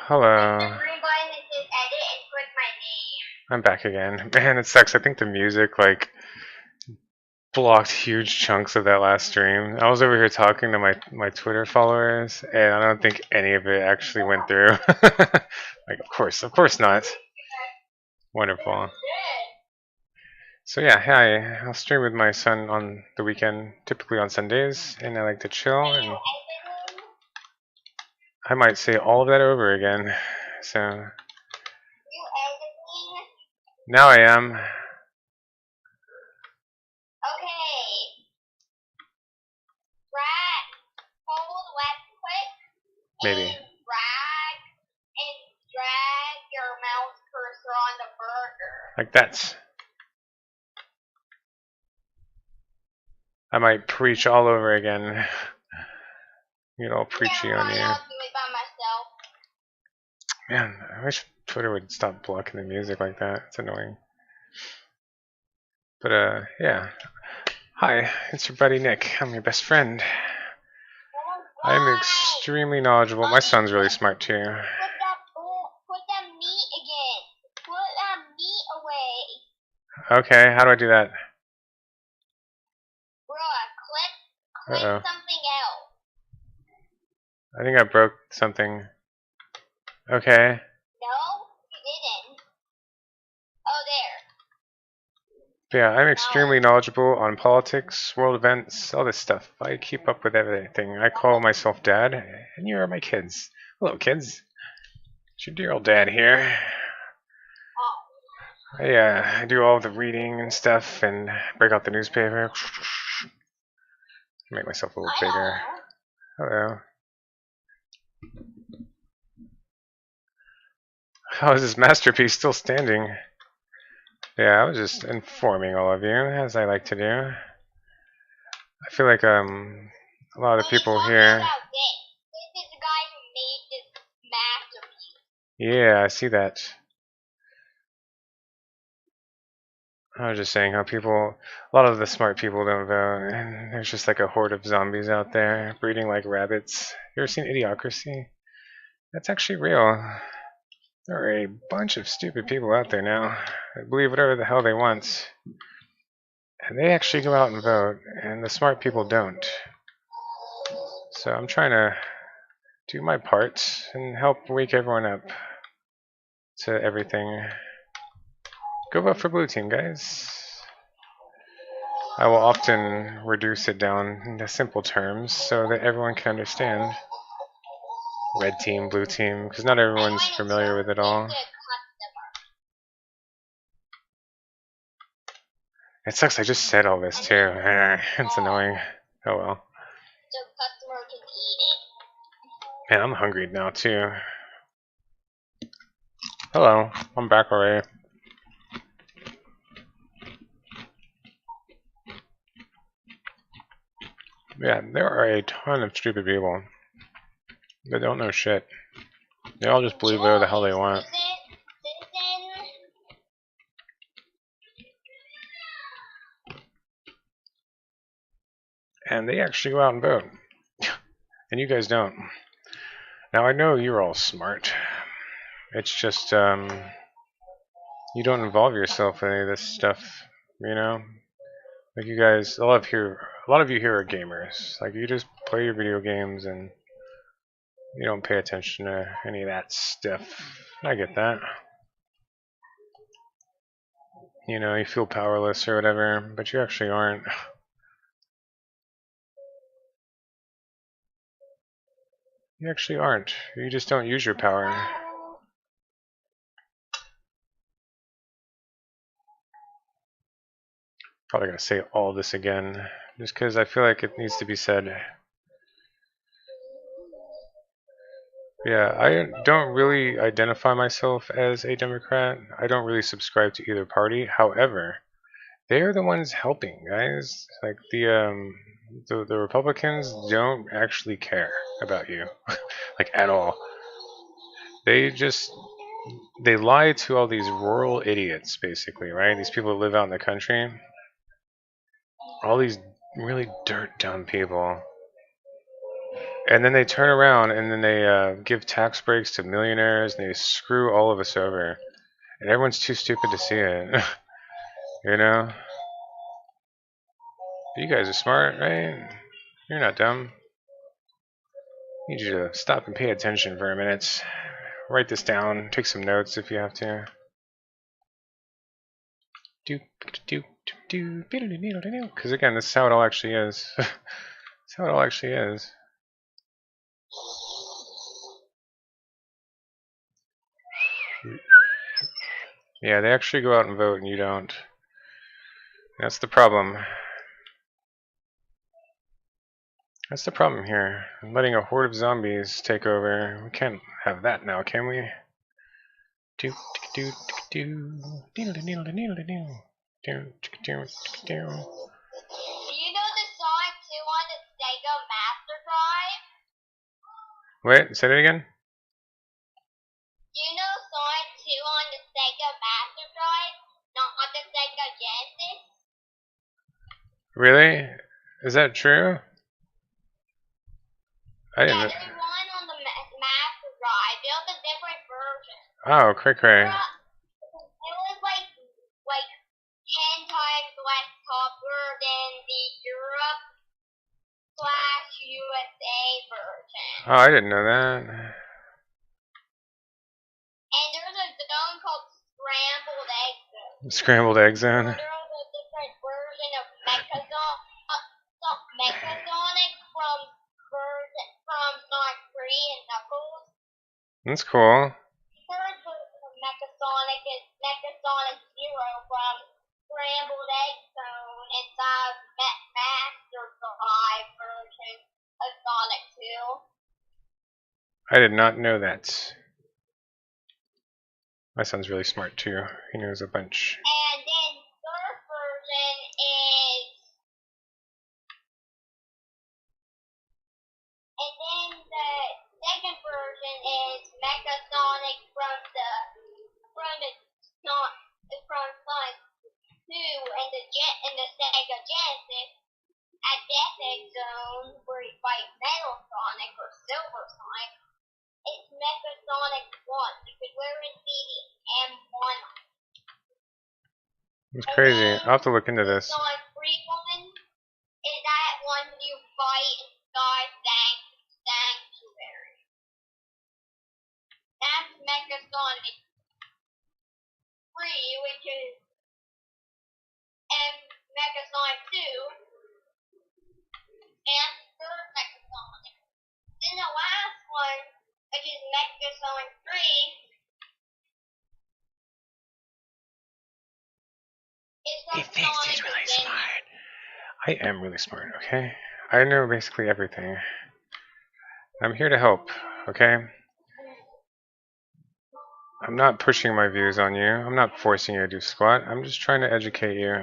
Hello. I'm back again. Man, it sucks. I think the music like blocked huge chunks of that last stream. I was over here talking to my Twitter followers, and I don't think any of it actually went through. Like, of course not. Wonderful. So yeah, hi. I'll stream with my son on the weekend, typically on Sundays, and I like to chill, and I might say all of that over again. So now I am. Maybe. Drag your mouse cursor on the burger. Like that. I might preach all over again. Get all preachy on you. I'll do it by myself. Man, I wish Twitter would stop blocking the music like that. It's annoying. But yeah. Hi, it's your buddy Nick. I'm your best friend. I'm extremely knowledgeable. My son's really smart too. Put that meat again. Put that meat away. Okay, how do I do that? Bruh, click something else. I think I broke something. Okay. No, you didn't. Oh, there. But yeah, I'm extremely knowledgeable on politics, world events, all this stuff. I keep up with everything. I call myself Dad, and you are my kids. Hello, kids. It's your dear old dad here. I do all the reading and stuff, and break out the newspaper. Make myself a little bigger. Hello. How is this masterpiece still standing? Yeah, I was just informing all of you, as I like to do. I feel like a lot of people here. This is the guy who made this masterpiece. Yeah, I see that. I was just saying how a lot of the smart people don't vote, and there's just like a horde of zombies out there breeding like rabbits. You ever seen Idiocracy? That's actually real. There are a bunch of stupid people out there now that believe whatever the hell they want. And they actually go out and vote, and the smart people don't. So I'm trying to do my part and help wake everyone up to everything. Go vote for blue team, guys. I will often reduce it down into simple terms so that everyone can understand. Red team, blue team, because not everyone's familiar with it all. It sucks, I just said all this too. It's annoying. Oh well. So customer can eat it. Man, I'm hungry now too. Hello, I'm back already. Yeah, there are a ton of stupid people. They don't know shit. They all just believe whatever the hell they want. And they actually go out and vote. And you guys don't. Now I know you're all smart. It's just you don't involve yourself in any of this stuff, you know? Like you guys, a lot of you here are gamers. Like you just play your video games and you don't pay attention to any of that stuff. I get that. You know, you feel powerless or whatever, but you actually aren't. You actually aren't. You just don't use your power. Probably gonna say all this again, just because I feel like it needs to be said. Yeah, I don't really identify myself as a Democrat. I don't really subscribe to either party. However, they are the ones helping, guys. Like the Republicans don't actually care about you, like at all. They lie to all these rural idiots, basically, right? These people that live out in the country. All these really dirt dumb people. And then they turn around and then they give tax breaks to millionaires and they screw all of us over. And everyone's too stupid to see it. You know? But you guys are smart, right? You're not dumb. I need you to stop and pay attention for a minute. Write this down. Take some notes if you have to. Because again, this is how it all actually is. This is how it all actually is. Yeah, they actually go out and vote and you don't. That's the problem. That's the problem here. I'm letting a horde of zombies take over. We can't have that now, can we? Do do do do do do do do do do do. Do you know the Sonic 2 on the Sega Master Drive? Wait, say that again? Do you know Sonic 2 on the Sega Master Drive? Not on the Sega Genesis? Really? Is that true? I didn't know. Yeah, there's one on the Master Drive. It was a different version. Oh, cray cray. It was like 10 times less tougher than the Europe / USA version. Oh, I didn't know that. And there's a zone called Scrambled Egg Zone. Scrambled egg zone. There was a different version of Mechazonic from Sonic 3 and Knuckles. That's cool. The third version of Mechasonic is Mechasonic Zero from Scrambled Egg Zone inside Master Drive version of Sonic 2. I did not know that. My son's really smart too. He knows a bunch. And then third version is, and then the second version is Mechasonic from Sonic 2 and the Sega Genesis at Death Egg Zone where you fight Metal Sonic or Silver Sonic. It's Mechasonic 1 because we're in the M1. It's crazy. I'll have to look into this. Sonic 3 one is that one you fight in Sky Sanctuary. That's Mechasonic 3, which is Mechasonic 2, and third Mechasonic. Then the last one, which is Mechasonic 3, He thinks he's really smart. I am really smart, okay? I know basically everything. I'm here to help, okay? I'm not pushing my views on you. I'm not forcing you to do squat. I'm just trying to educate you.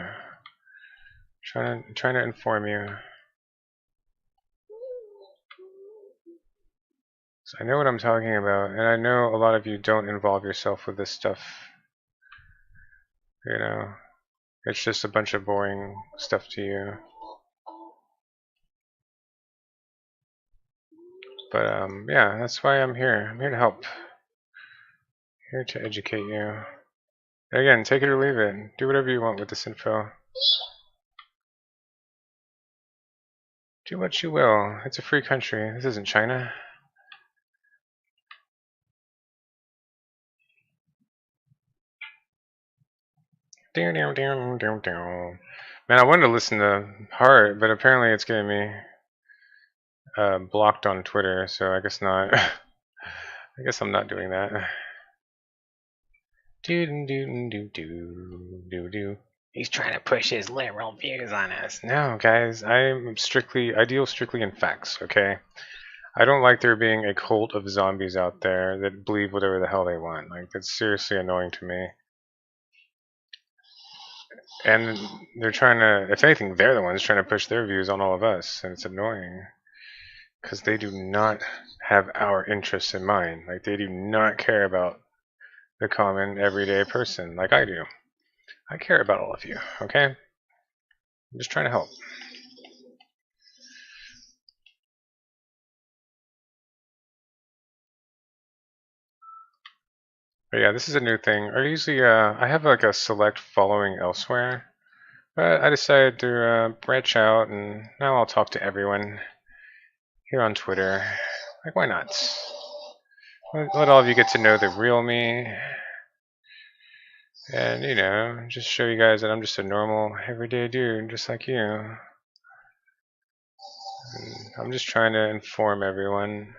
Trying to inform you. So I know what I'm talking about, and I know a lot of you don't involve yourself with this stuff. You know, it's just a bunch of boring stuff to you. But yeah, that's why I'm here. I'm here to help. Here to educate you. Again, take it or leave it. Do whatever you want with this info. Do what you will. It's a free country. This isn't China. Man, I wanted to listen to Heart, but apparently it's getting me blocked on Twitter, so I guess not. I guess I'm not doing that. He's trying to push his liberal views on us. No, guys, I deal strictly in facts, okay? I don't like there being a cult of zombies out there that believe whatever the hell they want. Like, that's seriously annoying to me. And they're trying to, if anything, they're the ones trying to push their views on all of us, and it's annoying. Because they do not have our interests in mind. Like, they do not care about the common, everyday person like I do. I care about all of you, okay? I'm just trying to help. But yeah, this is a new thing. I usually I have like a select following elsewhere, but I decided to branch out, and now I'll talk to everyone here on Twitter. Like, why not? Let all of you get to know the real me, and you know, just show you guys that I'm just a normal, everyday dude, just like you. And I'm just trying to inform everyone.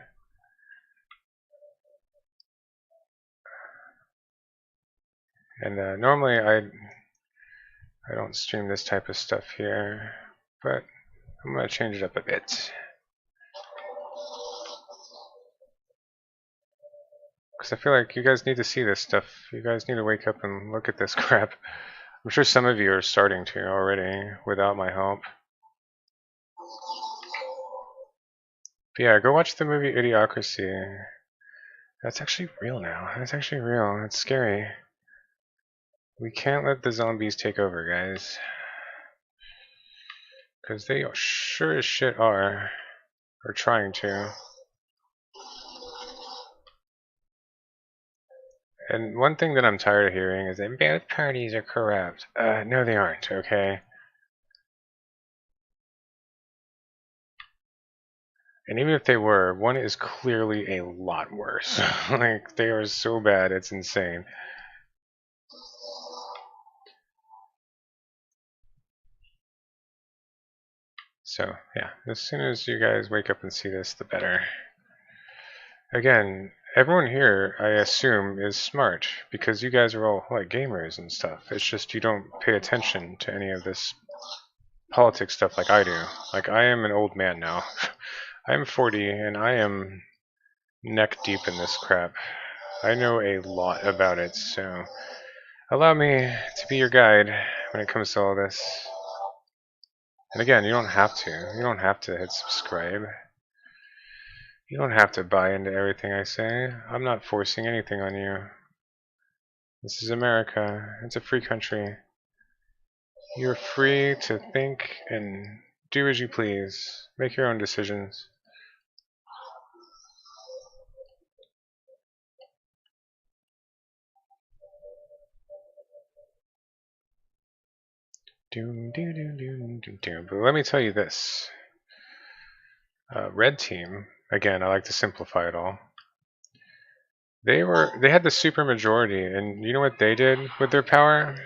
And normally I don't stream this type of stuff here, but I'm gonna change it up a bit. Because I feel like you guys need to see this stuff. You guys need to wake up and look at this crap. I'm sure some of you are starting to already without my help. But yeah, go watch the movie Idiocracy. That's actually real now. That's actually real. It's scary. We can't let the zombies take over, guys. Because they sure as shit are. Or trying to. And one thing that I'm tired of hearing is that both parties are corrupt. No they aren't, okay? And even if they were, one is clearly a lot worse. Like, they are so bad, it's insane. So, yeah, as soon as you guys wake up and see this, the better. Again, everyone here, I assume, is smart, because you guys are all, like, gamers and stuff. It's just you don't pay attention to any of this politics stuff like I do. Like, I am an old man now. I'm 40, and I am neck deep in this crap. I know a lot about it, so allow me to be your guide when it comes to all this. And again, you don't have to. You don't have to hit subscribe. You don't have to buy into everything I say. I'm not forcing anything on you. This is America. It's a free country. You're free to think and do as you please. Make your own decisions. But let me tell you this. Red team, again, I like to simplify it all. They had the super majority, and you know what they did with their power?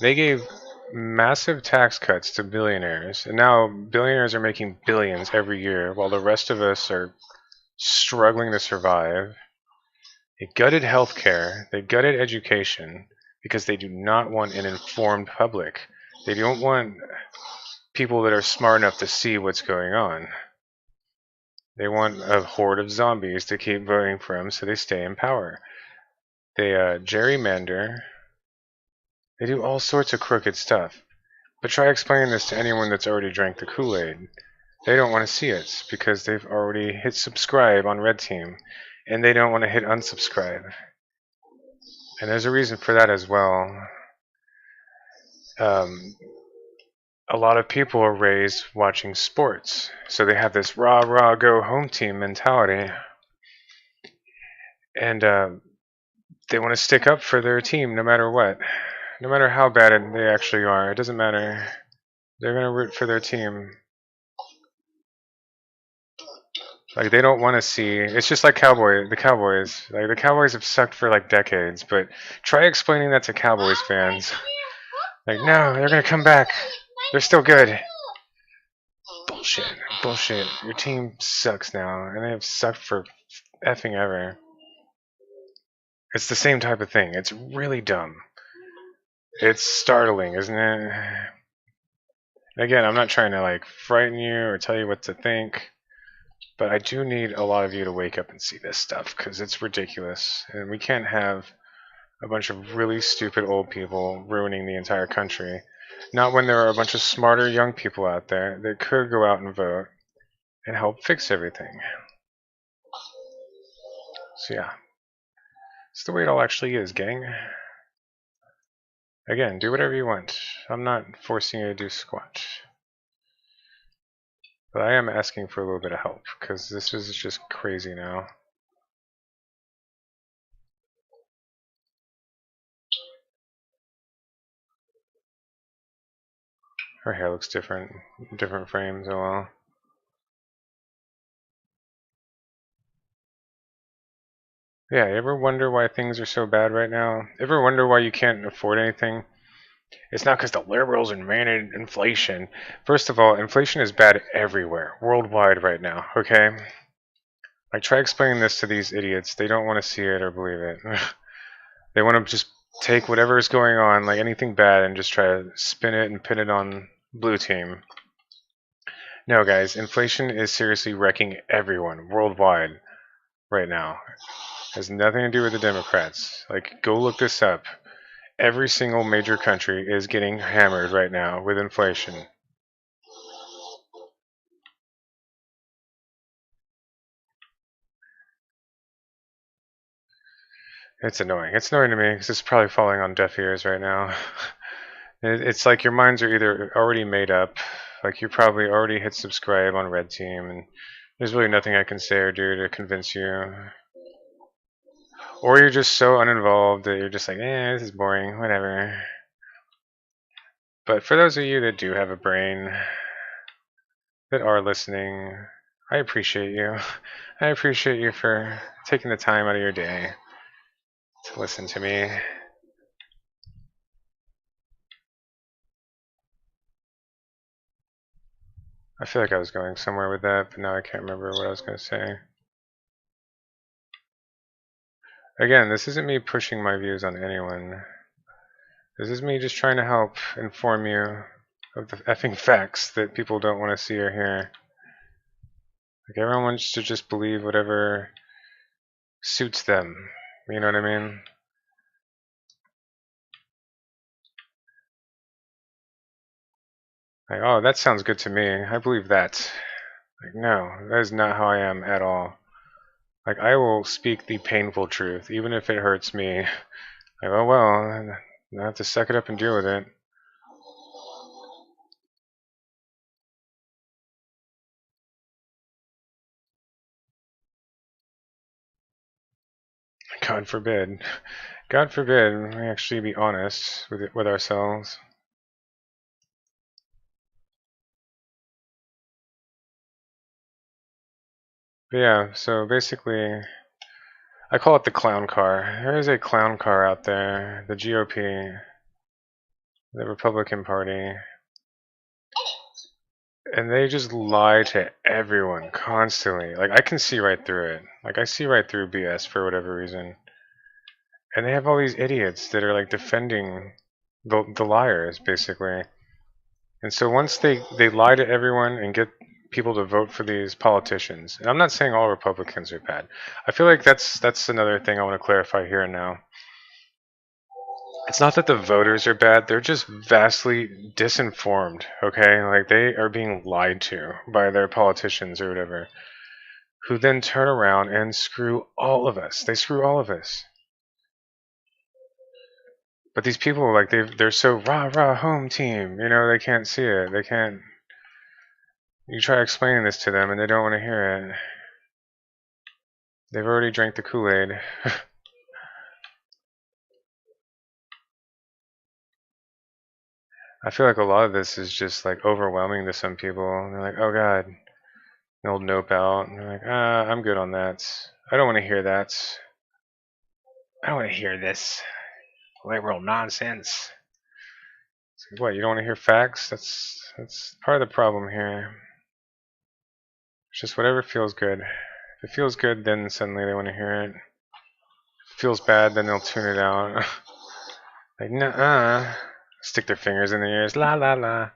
They gave massive tax cuts to billionaires, and now billionaires are making billions every year, while the rest of us are struggling to survive. They gutted healthcare, they gutted education, because they do not want an informed public. They don't want people that are smart enough to see what's going on. They want a horde of zombies to keep voting for them so they stay in power. They gerrymander. They do all sorts of crooked stuff. But try explaining this to anyone that's already drank the Kool-Aid. They don't want to see it because they've already hit subscribe on Red Team, and they don't want to hit unsubscribe. And there's a reason for that as well. A lot of people are raised watching sports, so they have this rah rah go home team mentality, and they want to stick up for their team no matter what, no matter how bad they actually are. It doesn't matter. They're gonna root for their team. Like, they don't want to see. It's just like the Cowboys. Like, the Cowboys have sucked for like decades, but try explaining that to Cowboys fans. Like, no, they're gonna come back. They're still good. Bullshit. Bullshit. Your team sucks now, and they have sucked for effing ever. It's the same type of thing. It's really dumb. It's startling, isn't it? Again, I'm not trying to like frighten you or tell you what to think, but I do need a lot of you to wake up and see this stuff because it's ridiculous, and we can't have a bunch of really stupid old people ruining the entire country. Not when there are a bunch of smarter young people out there that could go out and vote and help fix everything. So yeah, it's the way it all actually is, gang. Again, do whatever you want. I'm not forcing you to do squat. But I am asking for a little bit of help, because this is just crazy now. Her hair looks different, different frames. Oh well. Yeah, you ever wonder why things are so bad right now? Ever wonder why you can't afford anything? It's not because the liberals invented inflation. First of all, inflation is bad everywhere, worldwide right now, okay? Like, try explaining this to these idiots. They don't want to see it or believe it. They want to just take whatever is going on, like anything bad, and just try to spin it and pin it on blue team. No, guys, inflation is seriously wrecking everyone worldwide right now. It has nothing to do with the Democrats. Like, go look this up. Every single major country is getting hammered right now with inflation. It's annoying. It's annoying to me because it's probably falling on deaf ears right now. It's like your minds are either already made up, like you probably already hit subscribe on Red Team, and there's really nothing I can say or do to convince you. Or you're just so uninvolved that you're just like, this is boring, whatever. But for those of you that do have a brain, that are listening, I appreciate you. I appreciate you for taking the time out of your day to listen to me. I feel like I was going somewhere with that, but now I can't remember what I was going to say. Again, this isn't me pushing my views on anyone. This is me just trying to help inform you of the effing facts that people don't want to see or hear. Like, everyone wants to just believe whatever suits them. You know what I mean? Like, oh, that sounds good to me. I believe that. Like, no, that is not how I am at all. Like, I will speak the painful truth, even if it hurts me. Like, oh well, I have to suck it up and deal with it. God forbid. God forbid we actually be honest with ourselves. But yeah, so basically, I call it the clown car. There is a clown car out there, the GOP, the Republican Party, and they just lie to everyone constantly. Like, I can see right through it. Like, I see right through BS for whatever reason. And they have all these idiots that are like defending the liars, basically. And so once they lie to everyone and get people to vote for these politicians, and I'm not saying all Republicans are bad. I feel like that's another thing I want to clarify here and now. It's not that the voters are bad, they're just vastly disinformed, okay? Like, they are being lied to by their politicians or whatever, who then turn around and screw all of us. They screw all of us. But these people, like, they're so rah rah home team, they can't see it. They can't. You try explaining this to them and they don't want to hear it. They've already drank the Kool-Aid. I feel like a lot of this is just like overwhelming to some people. They're like, oh god, an old nope out. And they're like, I'm good on that. I don't want to hear that. I don't want to hear this liberal nonsense. It's like, what, you don't want to hear facts? That's part of the problem here. It's just whatever feels good. If it feels good, then suddenly they want to hear it. If it feels bad, then they'll tune it out. Like, nuh-uh. Stick their fingers in their ears. La la la.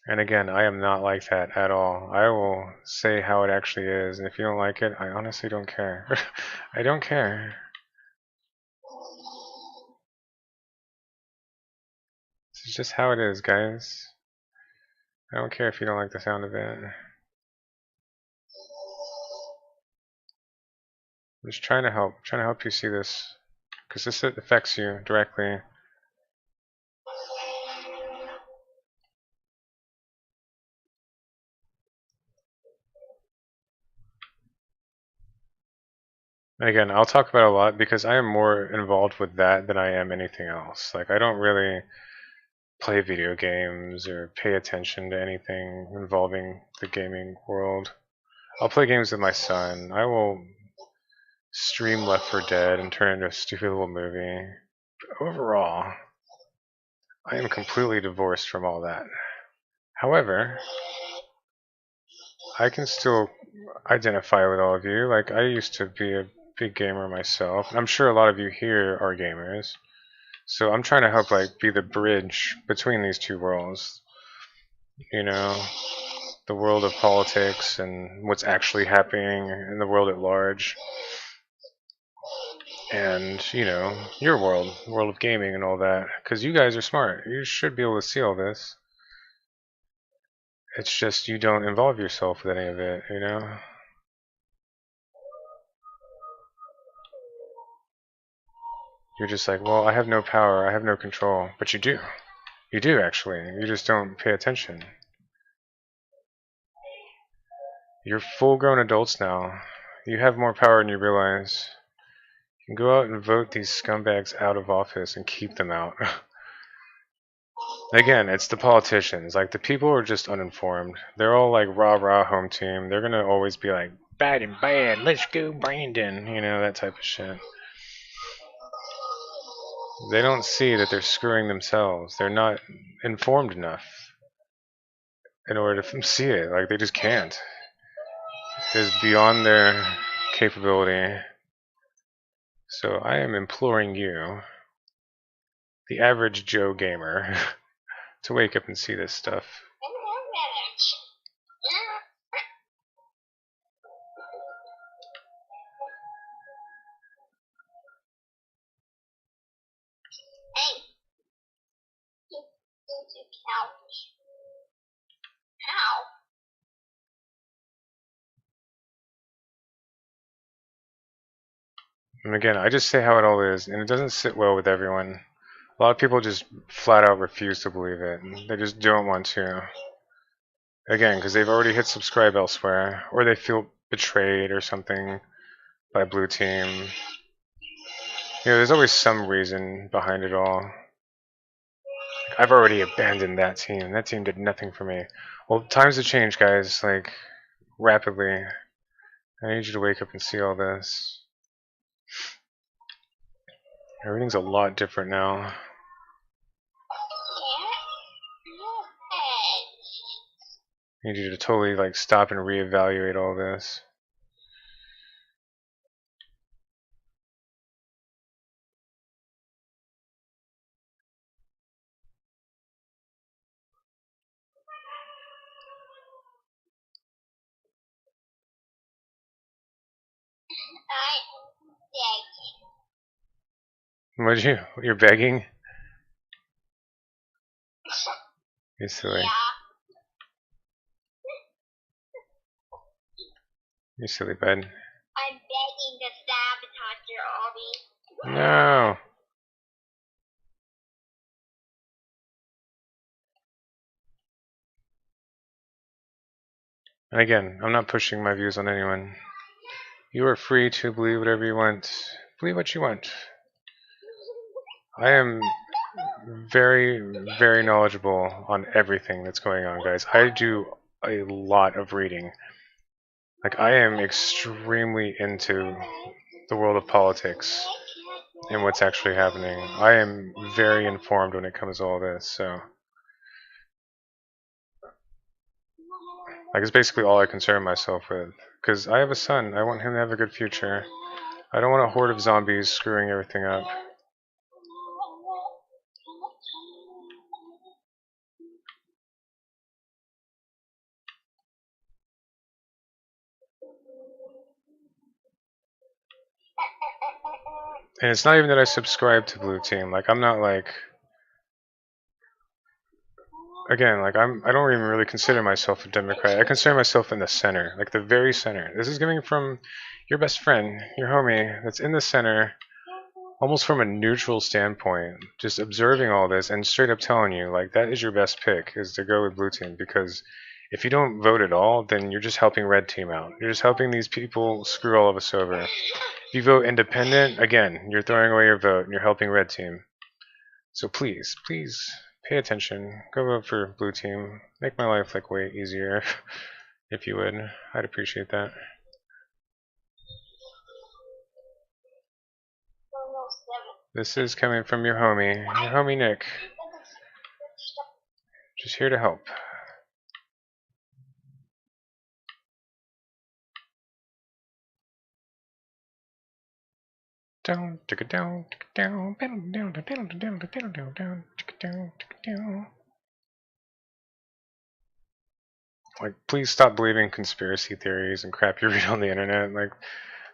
And again, I am not like that at all. I will say how it actually is, and if you don't like it, I honestly don't care. I don't care. This is just how it is, guys. I don't care if you don't like the sound of it. I'm just trying to help you see this, because this affects you directly. And again, I'll talk about it a lot because I am more involved with that than I am anything else. Like, I don't really play video games or pay attention to anything involving the gaming world. I'll play games with my son. I will stream Left 4 Dead and turn it into a stupid little movie. But overall, I am completely divorced from all that. However, I can still identify with all of you. Like, I used to be a big gamer myself, and I'm sure a lot of you here are gamers. So I'm trying to help, like, be the bridge between these two worlds. You know, the world of politics and what's actually happening in the world at large. And, you know, your world, the world of gaming and all that. Because you guys are smart. You should be able to see all this. It's just you don't involve yourself with any of it, you know? You're just like, well, I have no power, I have no control. But you do. You do, actually. You just don't pay attention. You're full-grown adults now. You have more power than you realize. You can go out and vote these scumbags out of office and keep them out. Again, it's the politicians. Like, the people are just uninformed. They're all like rah-rah home team. They're gonna always be like, bad and bad, let's go Brandon. You know, that type of shit. They don't see that they're screwing themselves. They're not informed enough in order to see it. Like, they just can't. It is beyond their capability. So I am imploring you, the average Joe gamer, to wake up and see this stuff. And again, I just say how it all is, and it doesn't sit well with everyone. A lot of people just flat out refuse to believe it. They just don't want to. Again, because they've already hit subscribe elsewhere, or they feel betrayed or something by Blue Team. You know, there's always some reason behind it all. I've already abandoned that team. That team did nothing for me. Well, times have changed, guys, like, rapidly. I need you to wake up and see all this. Everything's a lot different now. I need you to totally, like, stop and reevaluate all this. What'd you? You're begging? You're silly. You're silly, bud. I'm begging to sabotage your hobby. No. And again, I'm not pushing my views on anyone. You are free to believe whatever you want. Believe what you want. I am very, very knowledgeable on everything that's going on, guys. I do a lot of reading. Like, I am extremely into the world of politics and what's actually happening. I am very informed when it comes to all this, so. Like, it's basically all I concern myself with. Because I have a son. I want him to have a good future. I don't want a horde of zombies screwing everything up. And it's not even that I subscribe to Blue Team. Like, I'm not like... Again, like, I don't even really consider myself a Democrat. I consider myself in the center. Like, the very center. This is coming from your best friend, your homie, that's in the center, almost from a neutral standpoint, just observing all this and straight up telling you, like, that is your best pick, is to go with Blue Team, because if you don't vote at all, then you're just helping Red Team out. You're just helping these people screw all of us over. If you vote independent, again, you're throwing away your vote and you're helping Red Team. So please, please, pay attention. Go vote for blue team. Make my life like way easier, if you would. I'd appreciate that. This is coming from your homie Nick. Just here to help. Down, tick it down, tick it down, down, down, down, down, down, down, down, down, tick it down, tick it down. Like, please stop believing conspiracy theories and crap you read on the internet. Like,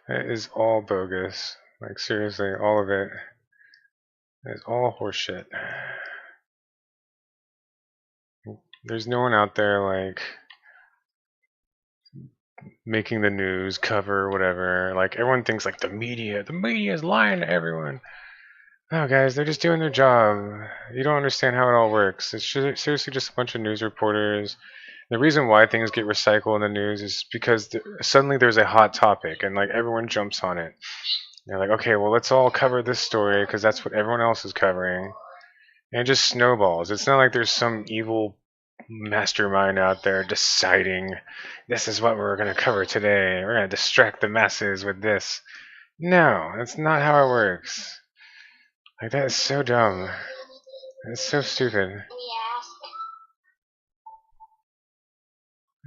it is all bogus. Like, seriously, all of it is all horseshit. There's no one out there, like, making the news, cover, whatever. Like, everyone thinks, like, the media is lying to everyone. No, guys, they're just doing their job. You don't understand how it all works. It's seriously just a bunch of news reporters. The reason why things get recycled in the news is because suddenly there's a hot topic and like everyone jumps on it. They're like, okay, well, let's all cover this story because that's what everyone else is covering. And it just snowballs. It's not like there's some evil mastermind out there deciding this is what we're going to cover today. We're going to distract the masses with this. No, that's not how it works. Like, that is so dumb. It's so stupid.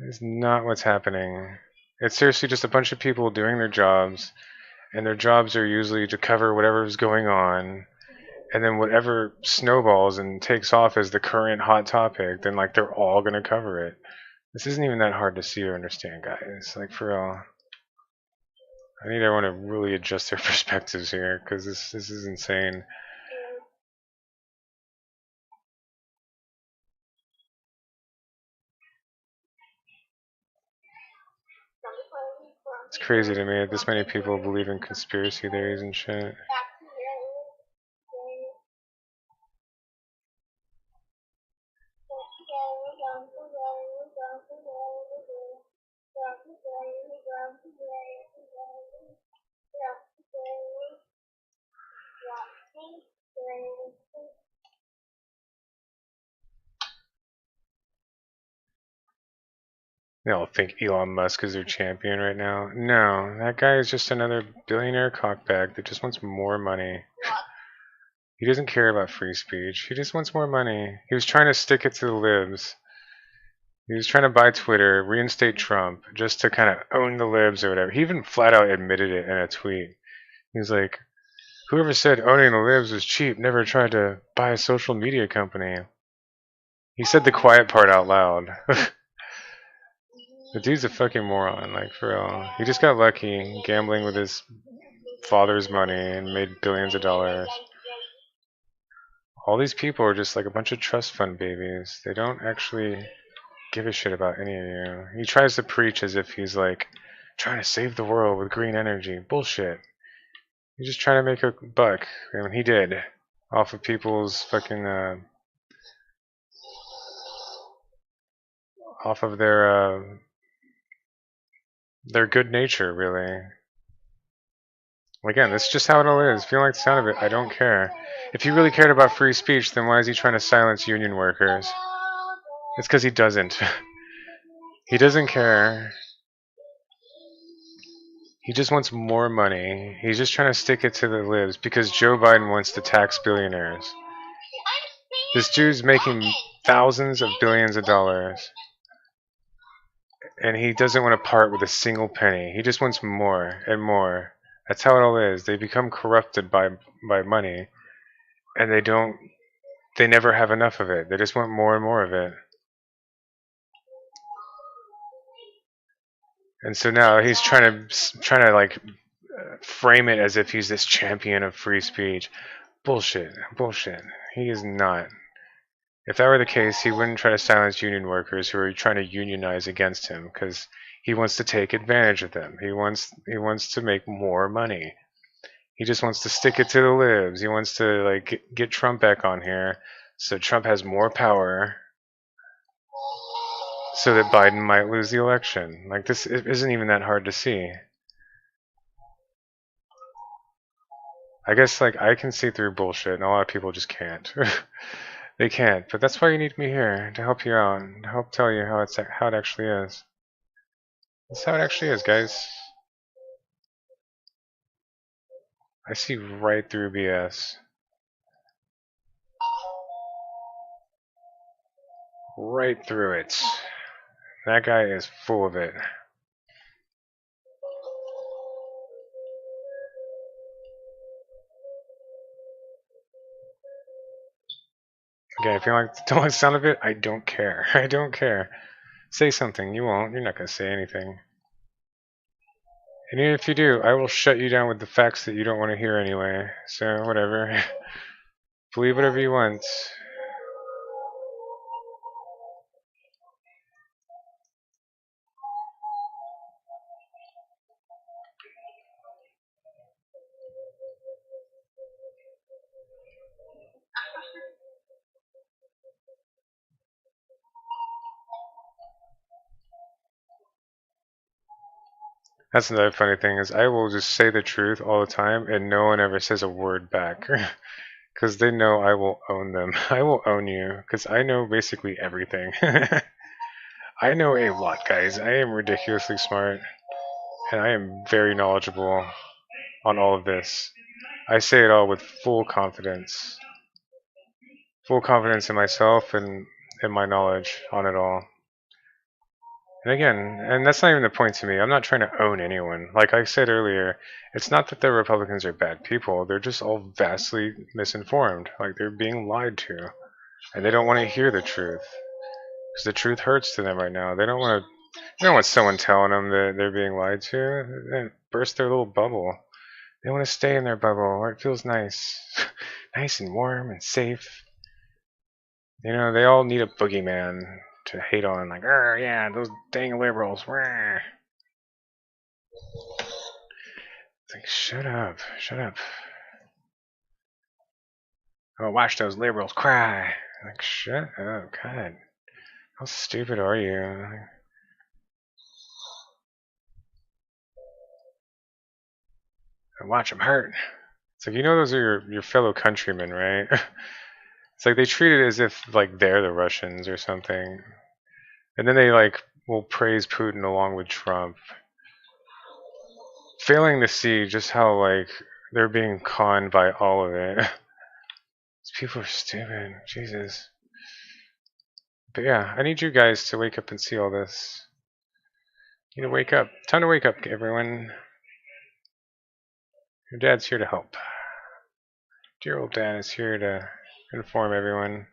It's not what's happening. It's seriously just a bunch of people doing their jobs, and their jobs are usually to cover whatever's going on, and then whatever snowballs and takes off as the current hot topic, then like they're all gonna cover it. This isn't even that hard to see or understand, guys. Like, for real. I need everyone to really adjust their perspectives here, because this is insane. It's crazy to me that this many people believe in conspiracy theories and shit. They all think Elon Musk is their champion right now. No, that guy is just another billionaire cockbag that just wants more money. He doesn't care about free speech. He just wants more money. He was trying to stick it to the libs. He was trying to buy Twitter, reinstate Trump, just to kind of own the libs or whatever. He even flat out admitted it in a tweet. He was like, whoever said owning the libs was cheap never tried to buy a social media company. He said the quiet part out loud. The dude's a fucking moron, like, for real. He just got lucky gambling with his father's money and made billions of dollars. All these people are just like a bunch of trust fund babies. They don't actually give a shit about any of you. He tries to preach as if he's like trying to save the world with green energy. Bullshit. He's just trying to make a buck. I mean, he did. Off of people's fucking, off of their good nature, really. Again, that's just how it all is. If you don't like the sound of it, I don't care. If he really cared about free speech, then why is he trying to silence union workers? It's because he doesn't. He doesn't care. He just wants more money. He's just trying to stick it to the libs because Joe Biden wants to tax billionaires. This dude's making thousands of billions of dollars. And he doesn't want to part with a single penny. He just wants more and more. That's how it all is. They become corrupted by money, and they never have enough of it. They just want more and more of it. And so now he's trying to like frame it as if he's this champion of free speech. Bullshit. Bullshit. He is not. If that were the case, he wouldn't try to silence union workers who are trying to unionize against him because he wants to take advantage of them. He wants to make more money. He just wants to stick it to the libs. He wants to like get Trump back on here so Trump has more power so that Biden might lose the election. Like, this isn't even that hard to see. I guess like I can see through bullshit and a lot of people just can't. They can't, but that's why you need me here, to help you out, to help tell you how it actually is. That's how it actually is, guys. I see right through BS. Right through it. That guy is full of it. Again, if you don't like the sound of it, I don't care. I don't care. Say something. You won't. You're not going to say anything. And even if you do, I will shut you down with the facts that you don't want to hear anyway. So, whatever. Believe whatever you want. That's another funny thing is I will just say the truth all the time and no one ever says a word back. Because they know I will own them. I will own you. Because I know basically everything. I know a lot, guys. I am ridiculously smart. And I am very knowledgeable on all of this. I say it all with full confidence. Full confidence in myself and in my knowledge on it all. And again, and that's not even the point to me. I'm not trying to own anyone. Like I said earlier, it's not that the Republicans are bad people. They're just all vastly misinformed. Like they're being lied to. And they don't want to hear the truth. Because the truth hurts to them right now. They don't want someone telling them that they're being lied to. They burst their little bubble. They want to stay in their bubble where it feels nice. Nice and warm and safe. You know, they all need a boogeyman to hate on. Like, yeah, those dang liberals. It's like, shut up. Shut up. Oh, watch those liberals cry. Like, shut up. God. How stupid are you? Watch them hurt. It's like, you know those are your fellow countrymen, right? It's like they treat it as if like they're the Russians or something. And then they like will praise Putin along with Trump. Failing to see just how like they're being conned by all of it. These people are stupid. Jesus. But yeah, I need you guys to wake up and see all this. You need to wake up. Time to wake up, everyone. Your dad's here to help. Dear old dad is here to inform everyone.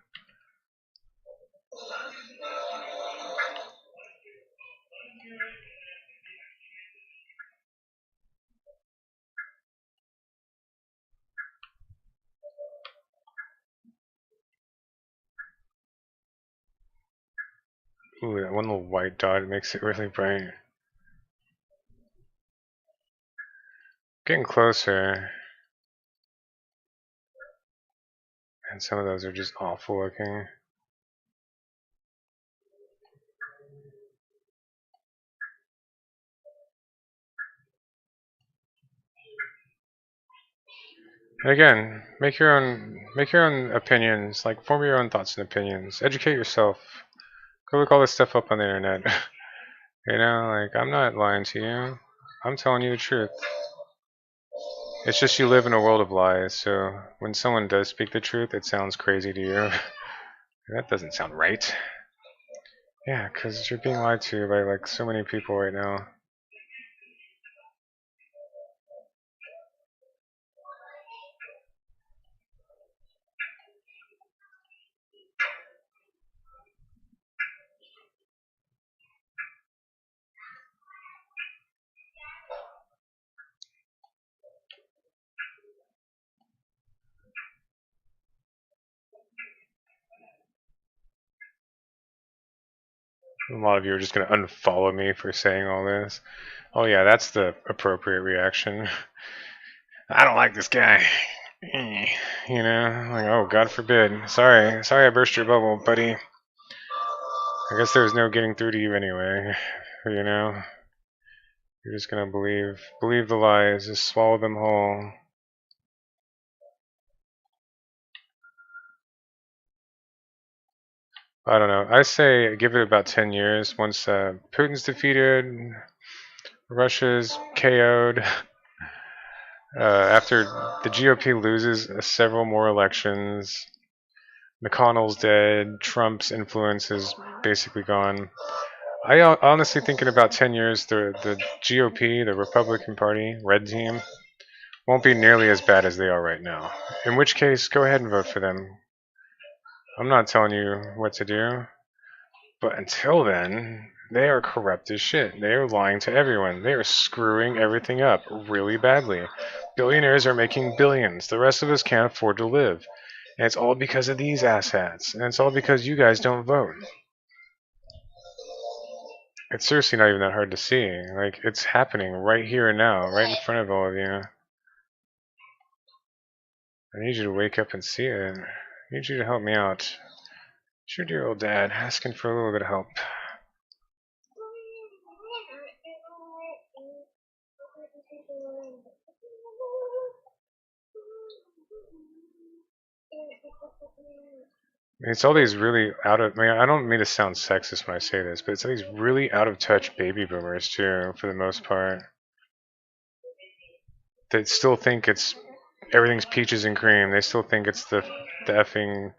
Ooh, that one little white dot makes it really bright. Getting closer. And some of those are just awful looking. And again, make your own opinions, like form your own thoughts and opinions. Educate yourself. Go look all this stuff up on the internet. You know, like I'm not lying to you. I'm telling you the truth. It's just you live in a world of lies, so when someone does speak the truth, it sounds crazy to you. That doesn't sound right. Yeah, because you're being lied to by like so many people right now. A lot of you are just going to unfollow me for saying all this. Oh yeah, that's the appropriate reaction. I don't like this guy. You know, like, oh, God forbid. Sorry I burst your bubble, buddy. I guess there's no getting through to you anyway. You know, you're just gonna believe the lies, just swallow them whole. I don't know. I say give it about 10 years. Once Putin's defeated, Russia's KO'd, after the GOP loses several more elections, McConnell's dead, Trump's influence is basically gone. I honestly think in about 10 years, the GOP, the Republican Party, Red Team, won't be nearly as bad as they are right now. In which case, go ahead and vote for them. I'm not telling you what to do, but until then, they are corrupt as shit. They are lying to everyone. They are screwing everything up really badly. Billionaires are making billions. The rest of us can't afford to live. And it's all because of these asshats. And it's all because you guys don't vote. It's seriously not even that hard to see. Like, it's happening right here and now, right in front of all of you. I need you to wake up and see it. I need you to help me out. It's your dear old dad asking for a little bit of help. It's all these really out of. I mean, I don't mean to sound sexist when I say this, but it's all these really out of touch baby boomers too, for the most part. They still think it's everything's peaches and cream. They still think it's the effing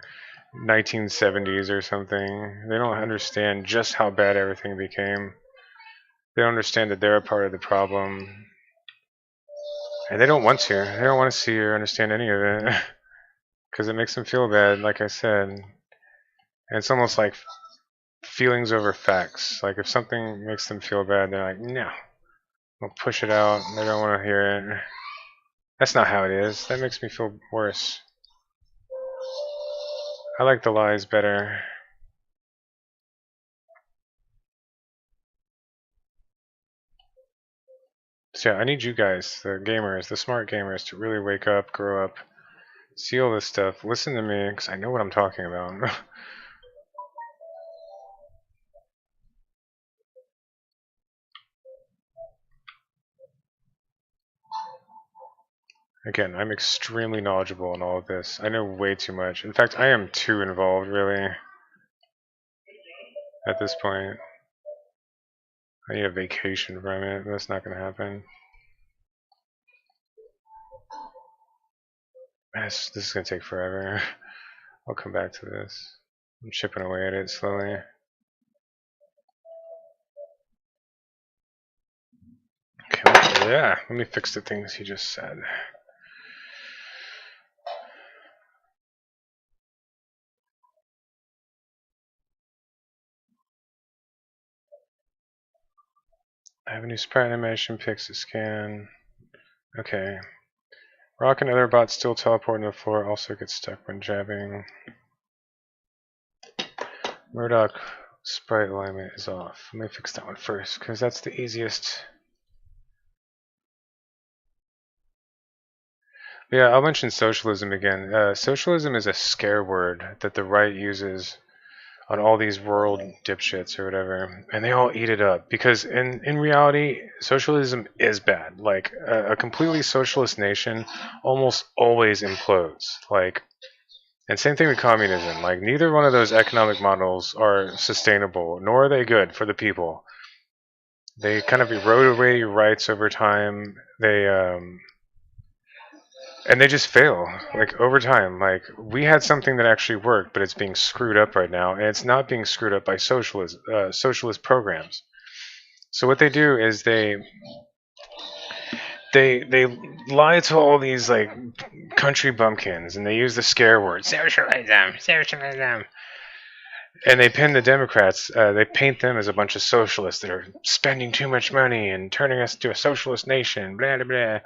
1970s or something. They don't understand just how bad everything became. They don't understand that they're a part of the problem, and they don't want to. They don't want to see or understand any of it because it makes them feel bad. Like I said, and it's almost like feelings over facts. Like if something makes them feel bad, they're like, no, they'll push it out. They don't want to hear it. That's not how it is. That makes me feel worse. I like the lies better. So yeah, I need you guys, the gamers, the smart gamers, to really wake up, grow up, see all this stuff, listen to me, because I know what I'm talking about. Again, I'm extremely knowledgeable in all of this. I know way too much. In fact, I am too involved, really, at this point. I need a vacation from it. That's not going to happen. This is going to take forever. I'll come back to this. I'm chipping away at it slowly. Okay, yeah, let me fix the things he just said. I have a new sprite animation, pixel scan. Okay. Rock and other bots still teleport to the floor, also get stuck when jabbing. Murdoch sprite alignment is off. Let me fix that one first, because that's the easiest. Yeah, I'll mention socialism again. Socialism is a scare word that the right uses on all these rural dipshits or whatever, and they all eat it up because in reality, socialism is bad. Like a completely socialist nation almost always implodes. Like, and same thing with communism. Like, neither one of those economic models are sustainable, nor are they good for the people. They kind of erode away your rights over time. And they just fail, like, over time. Like, we had something that actually worked, but it's being screwed up right now, and it's not being screwed up by socialist programs. So what they do is they lie to all these like country bumpkins, and they use the scare word socialism, socialism, and they pin the Democrats. They paint them as a bunch of socialists that are spending too much money and turning us into a socialist nation. Blah blah blah.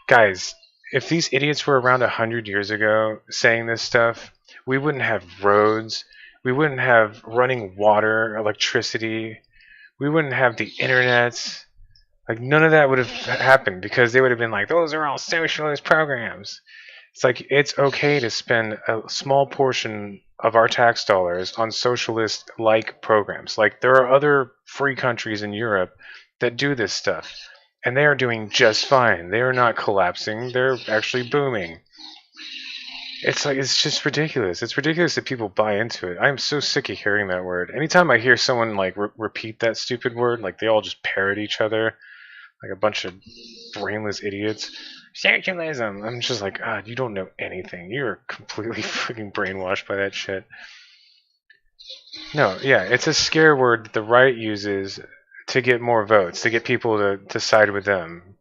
Guys, if these idiots were around 100 years ago saying this stuff, we wouldn't have roads, we wouldn't have running water, electricity, we wouldn't have the internet. Like, none of that would have happened because they would have been like, those are all socialist programs. It's like, it's okay to spend a small portion of our tax dollars on socialist-like programs. Like, there are other free countries in Europe that do this stuff, and they are doing just fine. They are not collapsing. They're actually booming. It's like it's just ridiculous. It's ridiculous that people buy into it. I'm so sick of hearing that word. Anytime I hear someone like repeat that stupid word, like they all just parrot each other like a bunch of brainless idiots. Socialism. I'm just like, God, you don't know anything. You're completely freaking brainwashed by that shit. No, yeah, it's a scare word that the right uses to get more votes, to get people to side with them.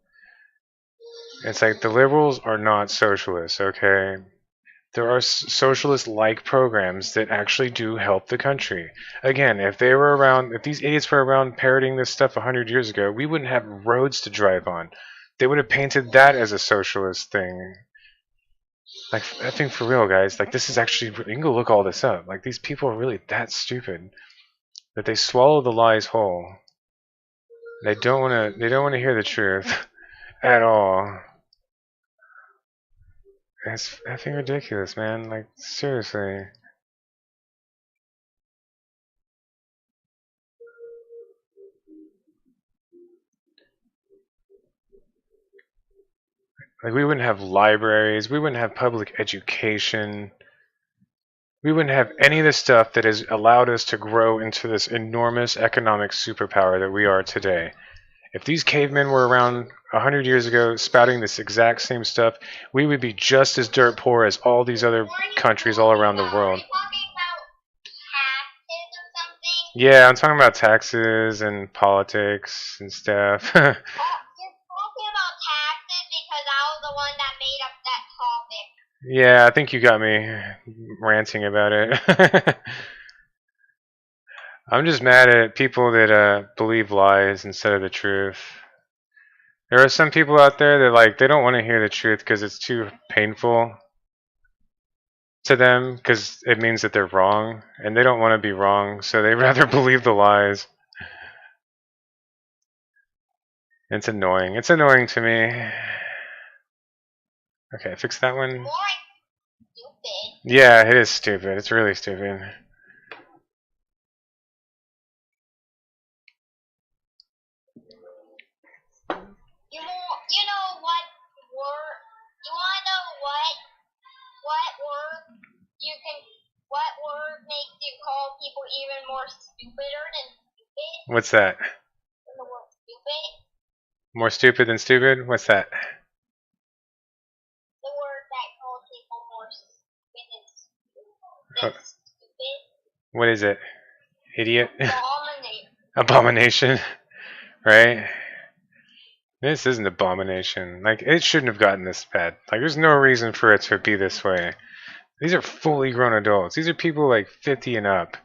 It's like the liberals are not socialists, okay? There are socialist-like programs that actually do help the country. Again, if they were around, if these idiots were around parroting this stuff 100 years ago, we wouldn't have roads to drive on. They would have painted that as a socialist thing. Like, I think for real, guys, like this is actually, you can go look all this up. Like these people are really that stupid that they swallow the lies whole. They don't want to hear the truth at all. It's effing ridiculous, man. Like seriously. Like we wouldn't have libraries, we wouldn't have public education, we wouldn't have any of the stuff that has allowed us to grow into this enormous economic superpower that we are today. If these cavemen were around 100 years ago spouting this exact same stuff, we would be just as dirt poor as all these other countries all around the world. Yeah, I'm talking about taxes and politics and stuff. Yeah, I think you got me ranting about it. I'm just mad at people that believe lies instead of the truth. There are some people out there that like they don't want to hear the truth because it's too painful to them because it means that they're wrong and they don't want to be wrong, so they rather believe the lies. It's annoying. It's annoying to me. Okay, fix that one. Yeah, it is stupid. It's really stupid. You know what word? You want to know what word you can? What word makes you call people even more stupider than stupid? What's that? The word stupid. More stupid than stupid? What's that? The word that calls people more stupid than stupid. What is it? Idiot? Abomination. Abomination? Right? This is an abomination. Like, it shouldn't have gotten this bad. Like, there's no reason for it to be this way. These are fully grown adults. These are people like 50 and up.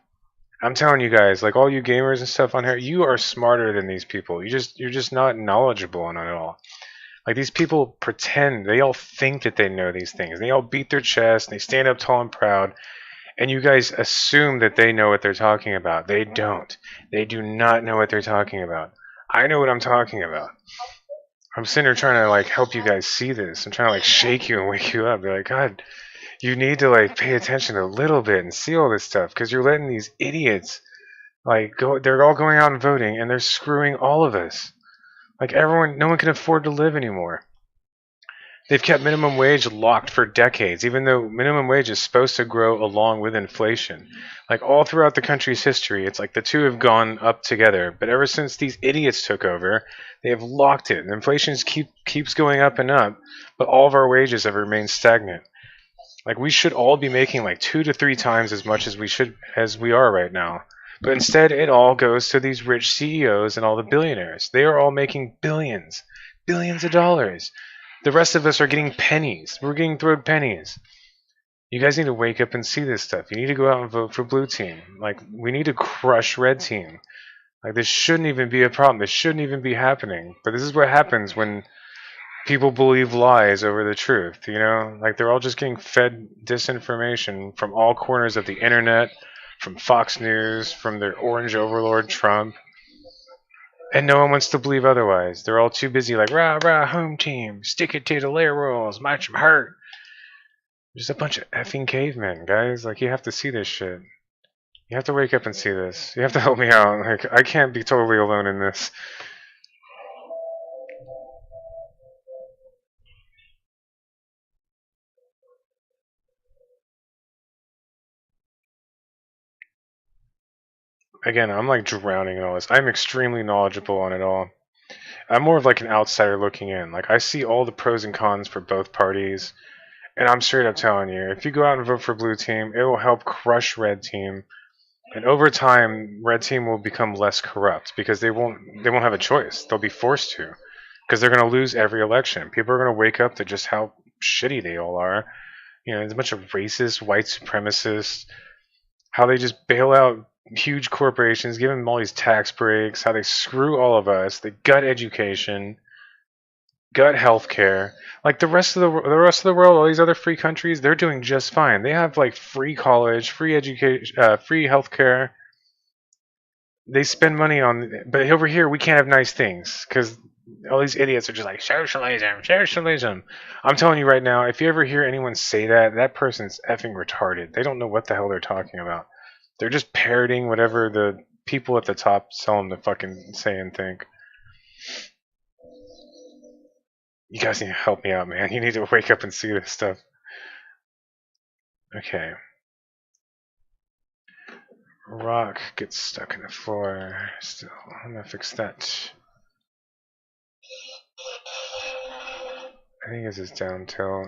I'm telling you guys, like all you gamers and stuff on here, you are smarter than these people. You're just not knowledgeable on it all. Like these people pretend, they all think that they know these things. They all beat their chest, they stand up tall and proud, and you guys assume that they know what they're talking about. They don't. They do not know what they're talking about. I know what I'm talking about. I'm sitting here trying to like help you guys see this. I'm trying to like shake you and wake you up. Be like, God, you need to like pay attention a little bit and see all this stuff because you're letting these idiots like go. They're all going out and voting, and they're screwing all of us. Like everyone, no one can afford to live anymore. They've kept minimum wage locked for decades, even though minimum wage is supposed to grow along with inflation. Like all throughout the country's history, it's like the two have gone up together. But ever since these idiots took over, they have locked it. And inflation keeps going up and up, but all of our wages have remained stagnant. Like we should all be making like 2 to 3 times as much as we are right now. But instead, it all goes to these rich CEOs and all the billionaires. They are all making billions, billions of dollars. The rest of us are getting pennies. We're getting thrown pennies. You guys need to wake up and see this stuff. You need to go out and vote for blue team. Like we need to crush red team. Like this shouldn't even be a problem. This shouldn't even be happening. But this is what happens when people believe lies over the truth, you know? Like they're all just getting fed disinformation from all corners of the internet, from Fox News, from their orange overlord Trump. And no one wants to believe otherwise. They're all too busy like, rah, rah, home team, stick it to the layer rolls, march 'em hurt. Just a bunch of effing cavemen, guys. Like, you have to see this shit. You have to wake up and see this. You have to help me out. Like, I can't be totally alone in this. again, I'm like drowning in all this. I'm extremely knowledgeable on it all. I'm more of like an outsider looking in. Like I see all the pros and cons for both parties, and I'm straight up telling you, if you go out and vote for blue team, it will help crush red team. And over time, red team will become less corrupt because they won't have a choice. They'll be forced to because they're going to lose every election. People are going to wake up to just how shitty they all are. You know, there's a bunch of racist, white supremacists. How they just bail out huge corporations, give them all these tax breaks. How they screw all of us. They gut education, gut healthcare. Like the rest of the world, all these other free countries, they're doing just fine. They have like free college, free education, free healthcare. They spend money on, but over here we can't have nice things because all these idiots are just like socialism, socialism. I'm telling you right now, if you ever hear anyone say that, that person's effing retarded. They don't know what the hell they're talking about. They're just parroting whatever the people at the top tell them to fucking say and think. You guys need to help me out, man. You need to wake up and see this stuff. Okay. Rock gets stuck in the floor. Still, I'm gonna fix that. I think it's his down tilt.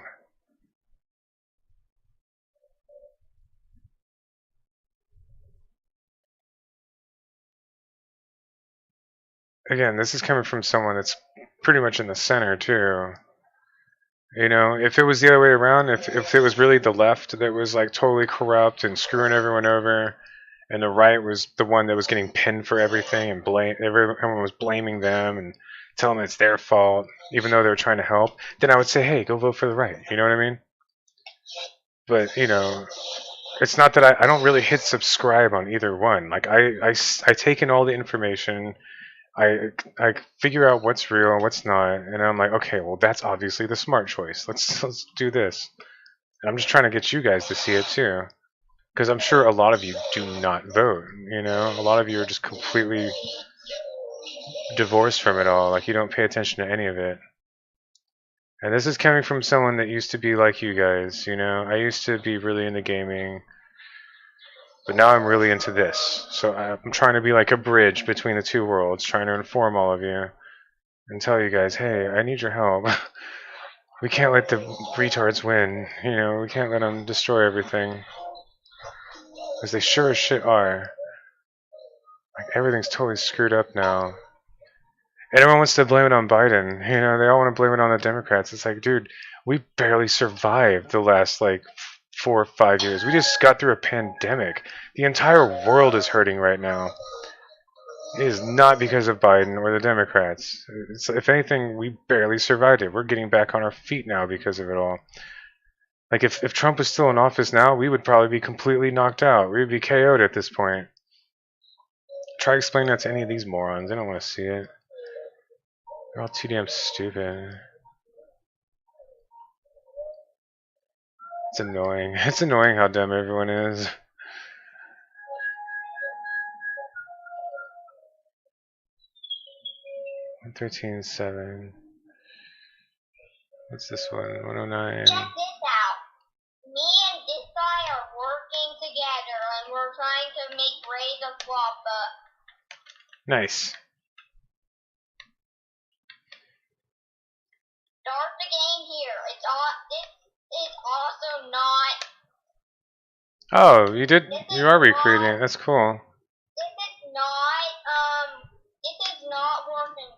Again, this is coming from someone that's pretty much in the center too. You know, if it was the other way around, if it was really the left that was like totally corrupt and screwing everyone over, and the right was the one that was getting pinned for everything and everyone was blaming them and telling them it's their fault, even though they were trying to help, then I would say, hey, go vote for the right. You know what I mean? But you know, it's not that I don't really hit subscribe on either one. Like I take in all the information. I figure out what's real and what's not, and I'm like, okay, well that's obviously the smart choice. Let's do this. And I'm just trying to get you guys to see it too, because I'm sure a lot of you do not vote. You know, a lot of you are just completely divorced from it all. Like you don't pay attention to any of it. And this is coming from someone that used to be like you guys. You know, I used to be really into gaming, but now I'm really into this. So I'm trying to be like a bridge between the two worlds, trying to inform all of you and tell you guys, hey, I need your help. We can't let the retards win. You know, we can't let them destroy everything. Because they sure as shit are. Like, everything's totally screwed up now. And everyone wants to blame it on Biden. You know, they all want to blame it on the Democrats. It's like, dude, we barely survived the last, like, 4 or 5 years. We just got through a pandemic. The entire world is hurting right now. It is not because of Biden or the Democrats. If anything, we barely survived it. We're getting back on our feet now because of it all. Like, if Trump was still in office now, we would probably be completely knocked out. We would be KO'd at this point. Try explaining that to any of these morons. They don't want to see it. They're all too damn stupid. It's annoying. It's annoying how dumb everyone is. 113.7. What's this one? 109. Check this out. Me and this guy are working together, and we're trying to make raise a swap up. Nice. Start the game here. This is also not. Oh, you did. This You is are recreating not. it. That's cool. This is not. This is not working.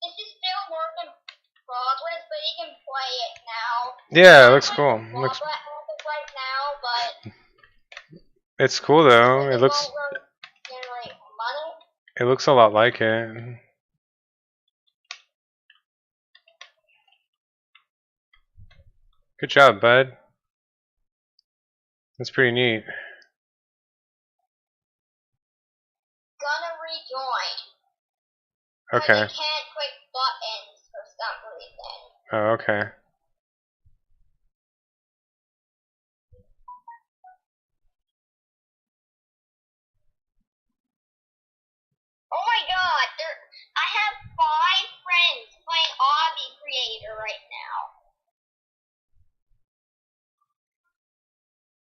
This is still work in progress, but you can play it now. Yeah, it looks cool. It looks. Right now, but It's cool though. it It looks. won't really generate money. It looks a lot like it. Good job, bud. That's pretty neat. Gonna rejoin. Okay. But I can't click buttons for some reason. Oh, okay. Oh my god, I have 5 friends playing Obby Creator right now.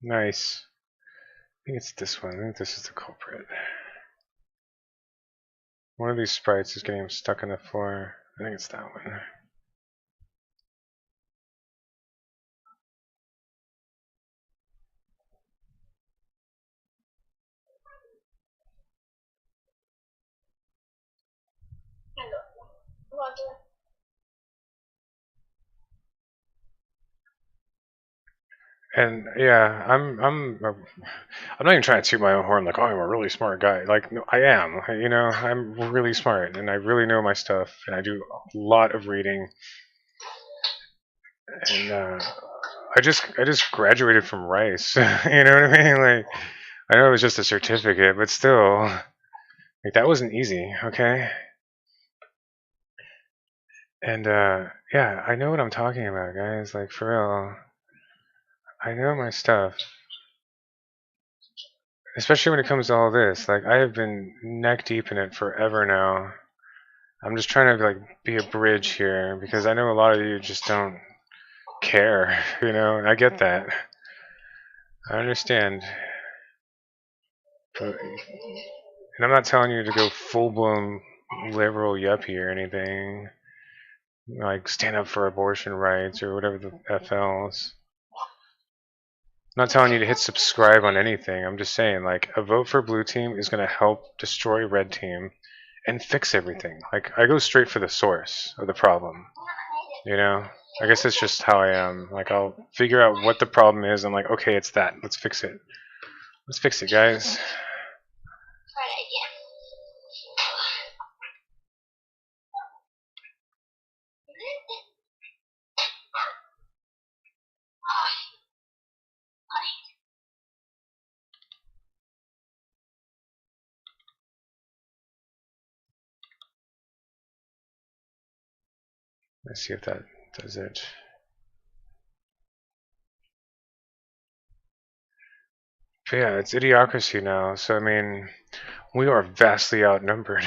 Nice. I think it's this one. I think this is the culprit. One of these sprites is getting stuck on the floor. I think it's that one. And yeah, I'm not even trying to toot my own horn like, oh, I'm a really smart guy. Like, no, I am. You know, I'm really smart and I really know my stuff and I do a lot of reading. And I just graduated from Rice. You know what I mean? Like, I know it was just a certificate, but still, like that wasn't easy. Okay. And yeah, I know what I'm talking about, guys. Like for real, I know my stuff. Especially when it comes to all this. Like I have been neck deep in it forever now. I'm just trying to like be a bridge here because I know a lot of you just don't care, you know, and I get that. I understand. But, and I'm not telling you to go full blown liberal yuppie or anything. Like stand up for abortion rights or whatever the FLs. I'm not telling you to hit subscribe on anything. I'm just saying like a vote for blue team is gonna help destroy red team and fix everything. Like I go straight for the source of the problem. You know? I guess it's just how I am. Like I'll figure out what the problem is. I'm like, okay, it's that. Let's fix it. Let's fix it, guys. Let's see if that does it. But yeah, it's idiocracy now. So I mean, we are vastly outnumbered.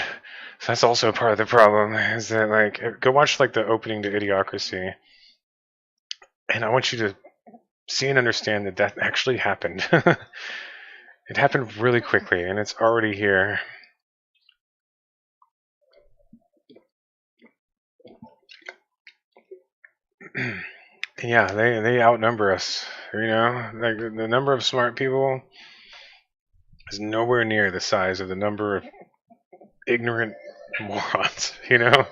So that's also part of the problem. Is that like go watch like the opening to Idiocracy, and I want you to see and understand that that actually happened. It happened really quickly, and it's already here. Yeah, they outnumber us. You know, like the number of smart people is nowhere near the size of the number of ignorant morons. You know,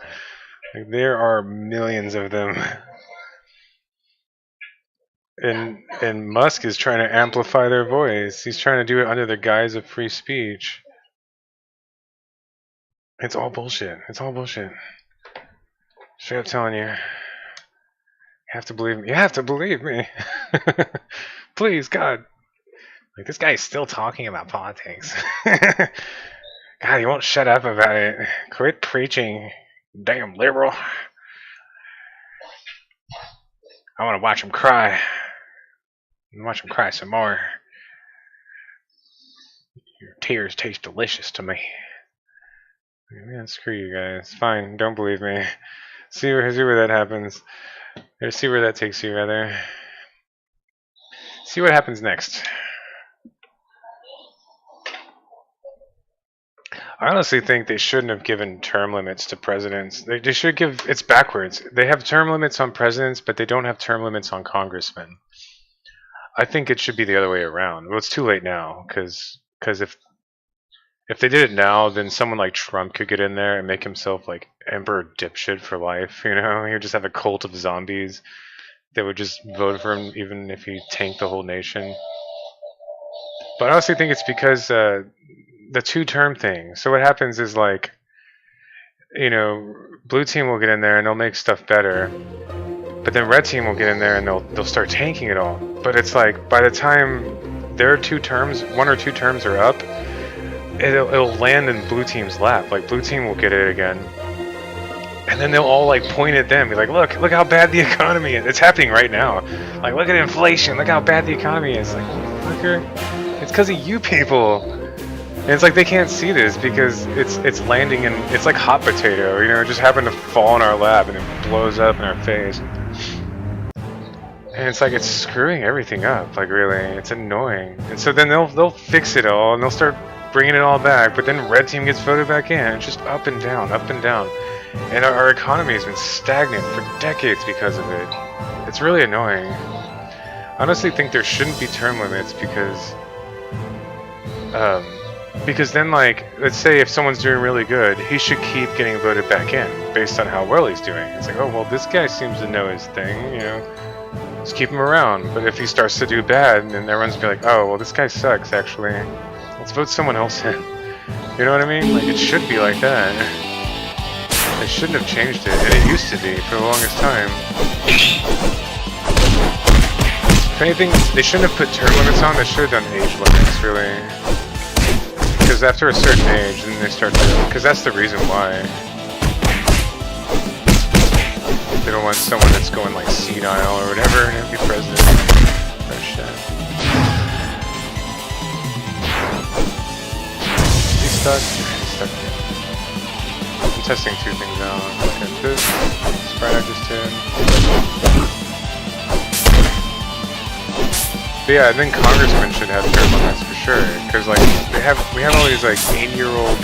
like, there are millions of them, and Musk is trying to amplify their voice. He's trying to do it under the guise of free speech. It's all bullshit. It's all bullshit. Straight up telling you. You have to believe me. You have to believe me. Please, God. Like, this guy's still talking about politics. God, he won't shut up about it. Quit preaching, damn liberal. I want to watch him cry. Watch him cry some more. Your tears taste delicious to me. Man, screw you guys. Fine, don't believe me. See where that happens. Or see where that takes you, rather. See what happens next. I honestly think they shouldn't have given term limits to presidents. They should give. It's backwards. They have term limits on presidents, but they don't have term limits on congressmen. I think it should be the other way around. Well, it's too late now, because if they did it now, then someone like Trump could get in there and make himself like emperor dipshit for life. You know, he would just have a cult of zombies that would just vote for him even if he tanked the whole nation. But I honestly think it's because the two-term thing. So what happens is like, you know, blue team will get in there and they'll make stuff better, but then red team will get in there and they'll start tanking it all. But it's like by the time their 2 terms, 1 or 2 terms are up, it'll land in blue team's lap. Like blue team will get it again, and then they'll all like point at them, be like, look how bad the economy is. It's happening right now. Like look at inflation. Look how bad the economy is. Like fucker, it's because of you people. And it's like they can't see this because it's landing in, it's like hot potato, you know, it just happened to fall in our lap and it blows up in our face. And it's like it's screwing everything up, like really, it's annoying. And so then they'll fix it all and they'll start bringing it all back, but then red team gets voted back in. It's just up and down, up and down. And our economy has been stagnant for decades because of it. It's really annoying. I honestly think there shouldn't be term limits because then, like, let's say if someone's doing really good, he should keep getting voted back in based on how well he's doing. It's like, oh, well, this guy seems to know his thing, you know, let's keep him around. But if he starts to do bad, then everyone's gonna be like, oh, well, this guy sucks, actually. Let's vote someone else in. You know what I mean? Like, it should be like that. They shouldn't have changed it, and it used to be for the longest time. If anything, they shouldn't have put term limits on, they should have done age limits, really. Because after a certain age, then they start to... Because that's the reason why. They don't want someone that's going, like, senile or whatever to be president. Or shit. Is he stuck? He's stuck again. I'm testing two things out. Look at this. Sprite I just did. But yeah, I think congressmen should have term limits for sure, because like we have all these like 80-year-old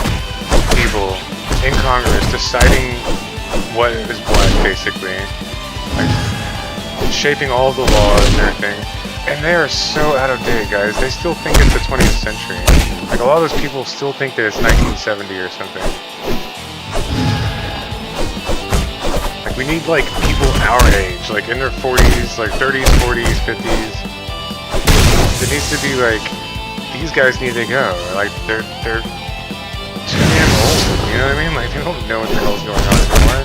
people in Congress deciding what is what, basically, like shaping all the laws and everything, and they are so out of date, guys. They still think it's the 20th century. Like a lot of those people still think that it's 1970 or something. Like we need like people our age, like in their 40s, like 30s, 40s, 50s. It needs to be like, these guys need to go. Like they're too damn old. You know what I mean? Like they don't know what the hell's going on anymore.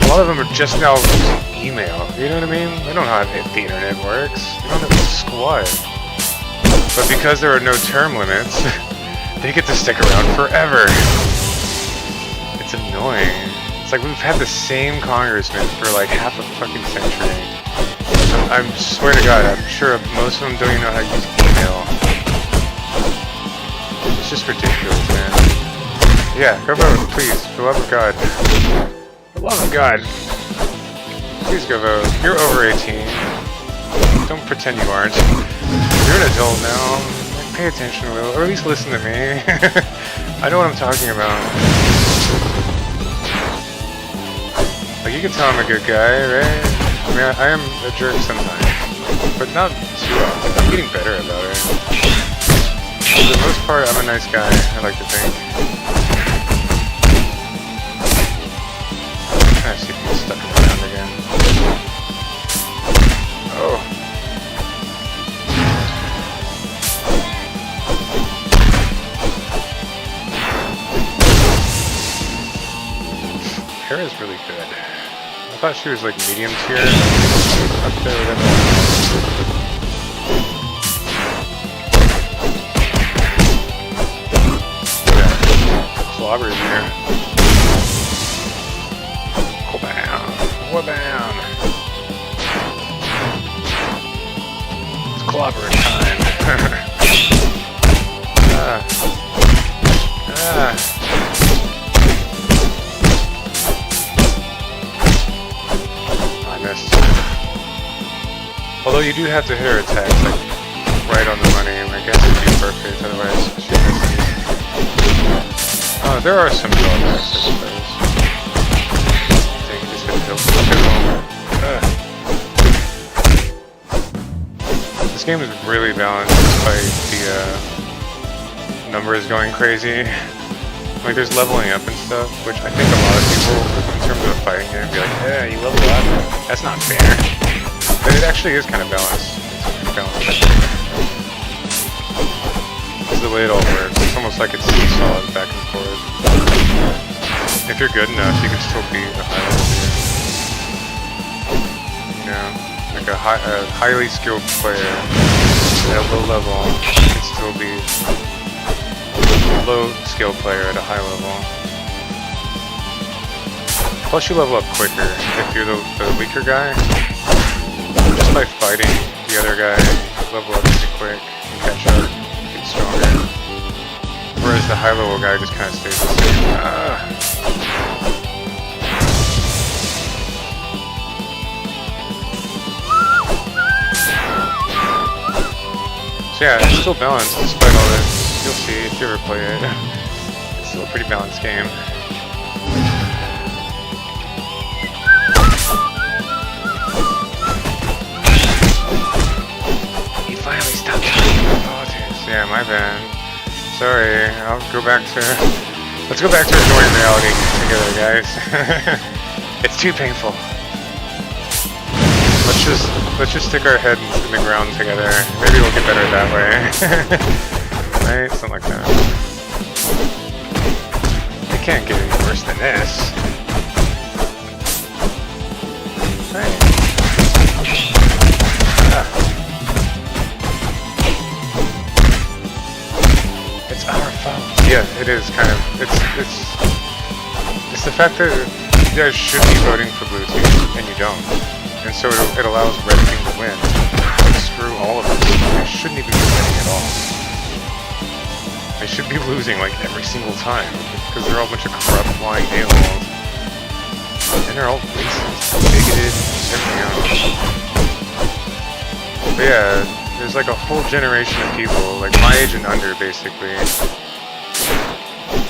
A lot of them are just now using email. You know what I mean? They don't know how the internet works. They don't know squat. But because there are no term limits, they get to stick around forever. It's annoying. It's like we've had the same congressman for like half a fucking century. I swear to God, I'm sure most of them don't even know how to use email. It's just ridiculous, man. Yeah, go vote, please, for the love of God. For the love of God. Please go vote. You're over 18. Don't pretend you aren't. You're an adult now. Like, pay attention, Will, or at least listen to me. I know what I'm talking about. Like, you can tell I'm a good guy, right? I mean, I am a jerk sometimes, but not too often. I'm getting better about it. For the most part, I'm a nice guy, I like to think. I'm trying to see if he gets stuck around again. Oh. Hair is really good. I thought she was like medium tier. Up there with everyone else. Yeah, clobber's here. Wha-bam! Wha-bam! It's clobber time. Although you do have to hit her attacks like right on the money, I guess it'd be perfect, otherwise she misses. There are some drawbacks, I suppose. I think just hit the This game is really balanced despite the numbers going crazy. Like there's leveling up and stuff, which I think a lot of people, in terms of a fighting game, be like, yeah, you level up. That's not fair. But it actually is kind of balanced. It's balanced. This is the way it all works. It's almost like it's seesaw back and forth. If you're good enough, you can still beat a high level tier. You know, like a highly skilled player at a low level can still beat a low skill player at a high level. Plus you level up quicker if you're the weaker guy. Just by fighting the other guy, level up pretty quick and catch up, get stronger. Whereas the high level guy just kind of stays the same. So yeah, it's still balanced despite all this. You'll see if you ever play it. It's still a pretty balanced game. He finally stopped killing politics. Yeah, my bad. Sorry, I'll go back to... Let's go back to ignoring reality together, guys. It's too painful. Let's just stick our head in the ground together. Maybe we'll get better that way. Right? Something like that. It can't get any worse than this. Right. It's our fault. Yeah, it is kind of. It's the fact that you guys should be voting for blue team and you don't. And so it allows red team to win. Like, screw all of us. They shouldn't even be winning at all. They should be losing like every single time because they're all a bunch of corrupt flying a-holes. And they're all racist, bigoted, everything else. But yeah, there's like a whole generation of people, like my age and under basically,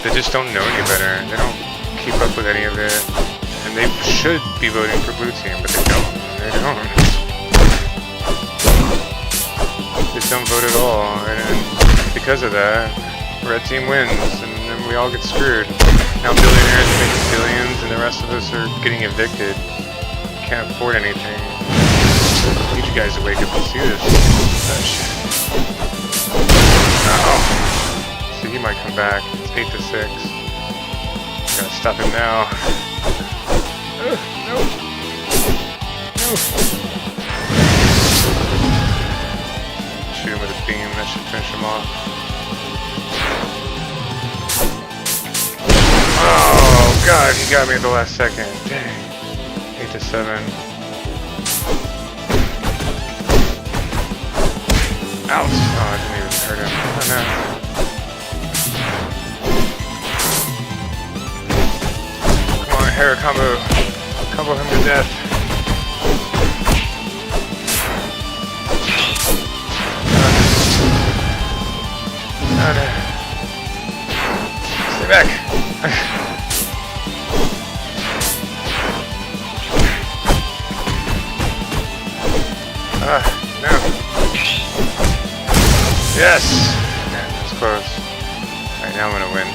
that just don't know any better. They don't keep up with any of it. And they should be voting for blue team, but they don't. They don't. Just don't vote at all. And because of that, red team wins, and then we all get screwed. Now billionaires are making billions, and the rest of us are getting evicted. Can't afford anything. I need you guys to wake up and see this. Oh shit. Uh-oh. See, he might come back. It's 8 to 6. Gotta stop him now. No. No. Shoot him with a beam. That should finish him off. Oh god, he got me at the last second. Dang. 8 to 7. Ouch! Oh, I didn't even hurt him. Oh no. Come on, hair combo. Combo him to death. Stay back. No. Yes! Man, that was close. Alright, now I'm gonna win.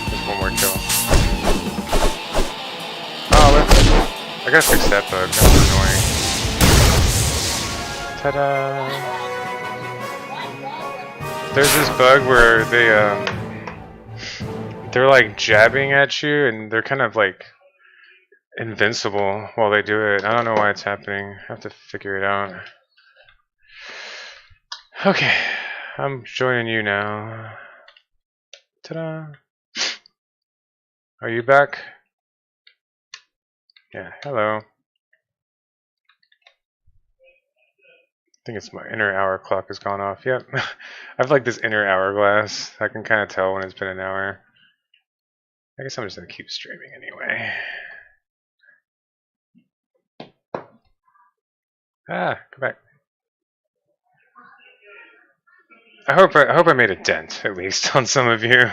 Just one more kill. Oh, I gotta fix that bug. That was annoying. Ta-da! There's this bug where they're like jabbing at you and they're kind of like invincible while they do it. I don't know why it's happening. I have to figure it out. Okay, I'm joining you now. Ta-da! Are you back? Yeah, hello. I think it's my inner hour clock has gone off. Yep. I have like this inner hourglass. I can kind of tell when it's been an hour. I guess I'm just gonna keep streaming anyway. Ah, come back. I hope I made a dent at least on some of you.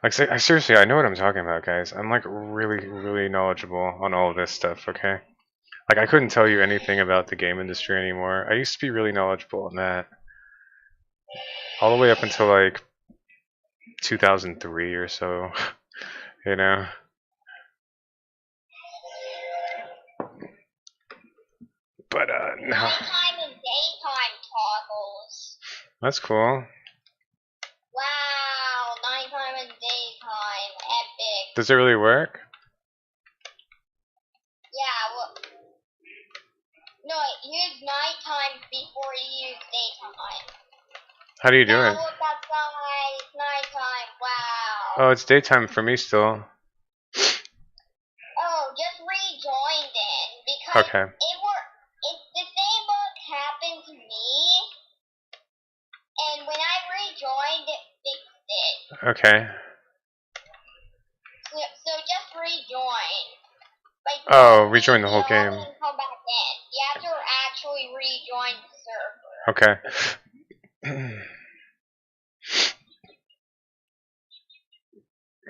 Like, seriously, I know what I'm talking about, guys. I'm like really knowledgeable on all of this stuff. Okay. Like, I couldn't tell you anything about the game industry anymore. I used to be really knowledgeable on that. All the way up until like 2003 or so. You know. But no. Nighttime and daytime toggles. That's cool. Wow, nighttime and daytime, epic. Does it really work? Yeah, well, no, use nighttime before you use daytime. How do you do Now it? look outside, it's nighttime, wow. Oh, it's daytime for me still. Oh, just rejoin then, because Okay. it's the same bug happened to me, and when I rejoined, it fixed it. Okay. So just rejoin. Like, Oh, rejoin the whole you game. can come back in. You have to actually rejoin the server. Okay.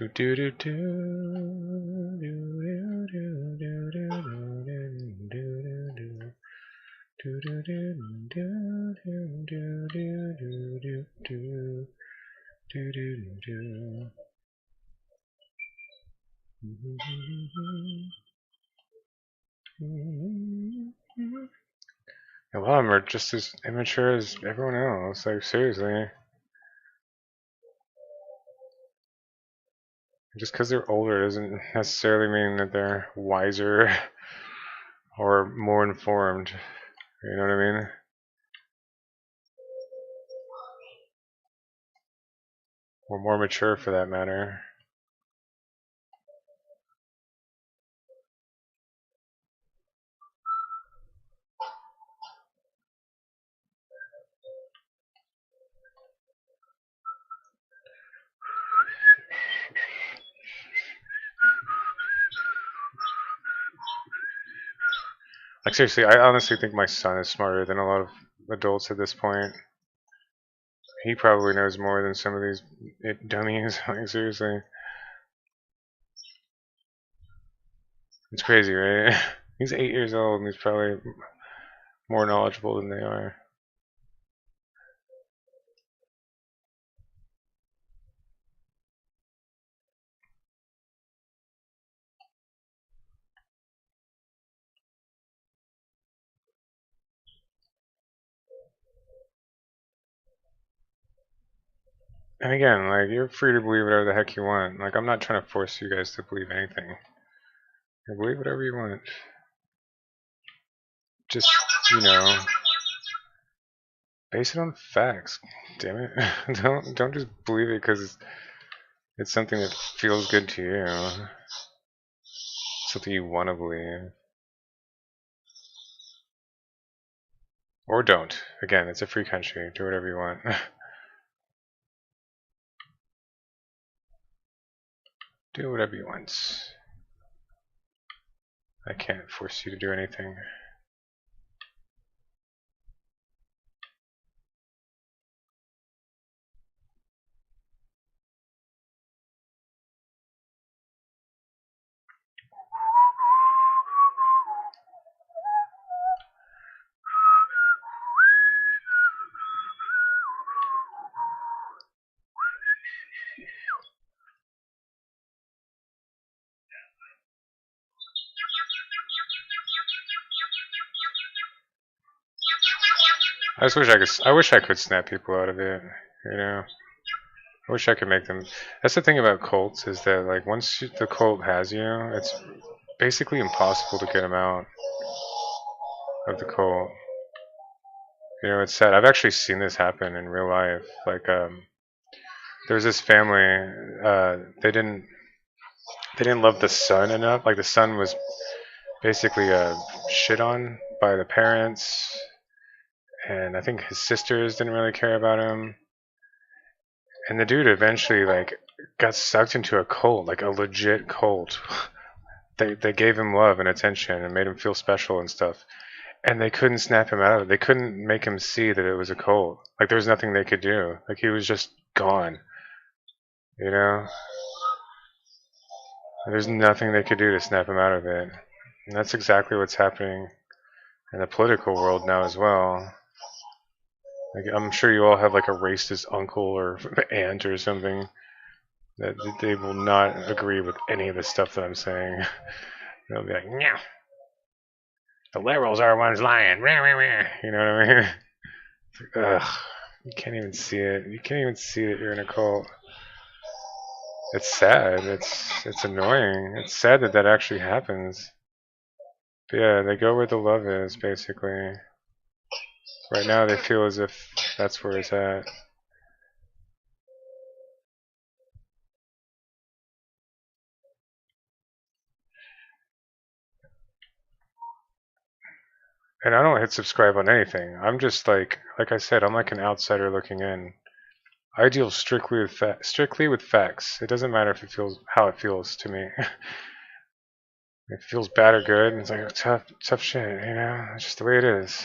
Do do do do do do do do do do do. Do do do do do do do do do do do do. A lot of them are just as immature as everyone else. Like seriously, just because they're older doesn't necessarily mean that they're wiser or more informed. You know what I mean? Or more mature for that matter. Like seriously, I honestly think my son is smarter than a lot of adults at this point. He probably knows more than some of these dummies. Like seriously, it's crazy, right? He's 8 years old and he's probably more knowledgeable than they are. And again, like you're free to believe whatever the heck you want. Like I'm not trying to force you guys to believe anything. You believe whatever you want. Just base it on facts. Damn it! don't just believe it because it's something that feels good to you. Something you want to believe. Or don't. Again, it's a free country. Do whatever you want. Do whatever you want. I can't force you to do anything. I wish I could snap people out of it. You know. I wish I could make them. That's the thing about cults is that like once the cult has you, it's basically impossible to get them out of the cult. You know, it's sad. I've actually seen this happen in real life. Like, there was this family. They didn't love the son enough. Like the son was basically shit on by the parents, and I think his sisters didn't really care about him. And the dude eventually like got sucked into a cult, like a legit cult. They gave him love and attention and made him feel special and stuff. And they couldn't snap him out of it. They couldn't make him see that it was a cult. Like there was nothing they could do. Like he was just gone. You know? There's nothing they could do to snap him out of it. And that's exactly what's happening in the political world now as well. Like I'm sure you all have like a racist uncle or aunt or something that they will not agree with any of the stuff that I'm saying. They'll be like, "No, the liberals are the ones lying." You know what I mean? It's like, ugh, you can't even see it. You can't even see that you're in a cult. It's sad. It's annoying. It's sad that that actually happens. But yeah, they go where the love is, basically. Right now, they feel as if that's where it's at. And I don't hit subscribe on anything. I'm just like I said, I'm like an outsider looking in. I deal strictly with facts. It doesn't matter if it feels how it feels to me. If it feels bad or good, it's like tough shit, you know. It's just the way it is.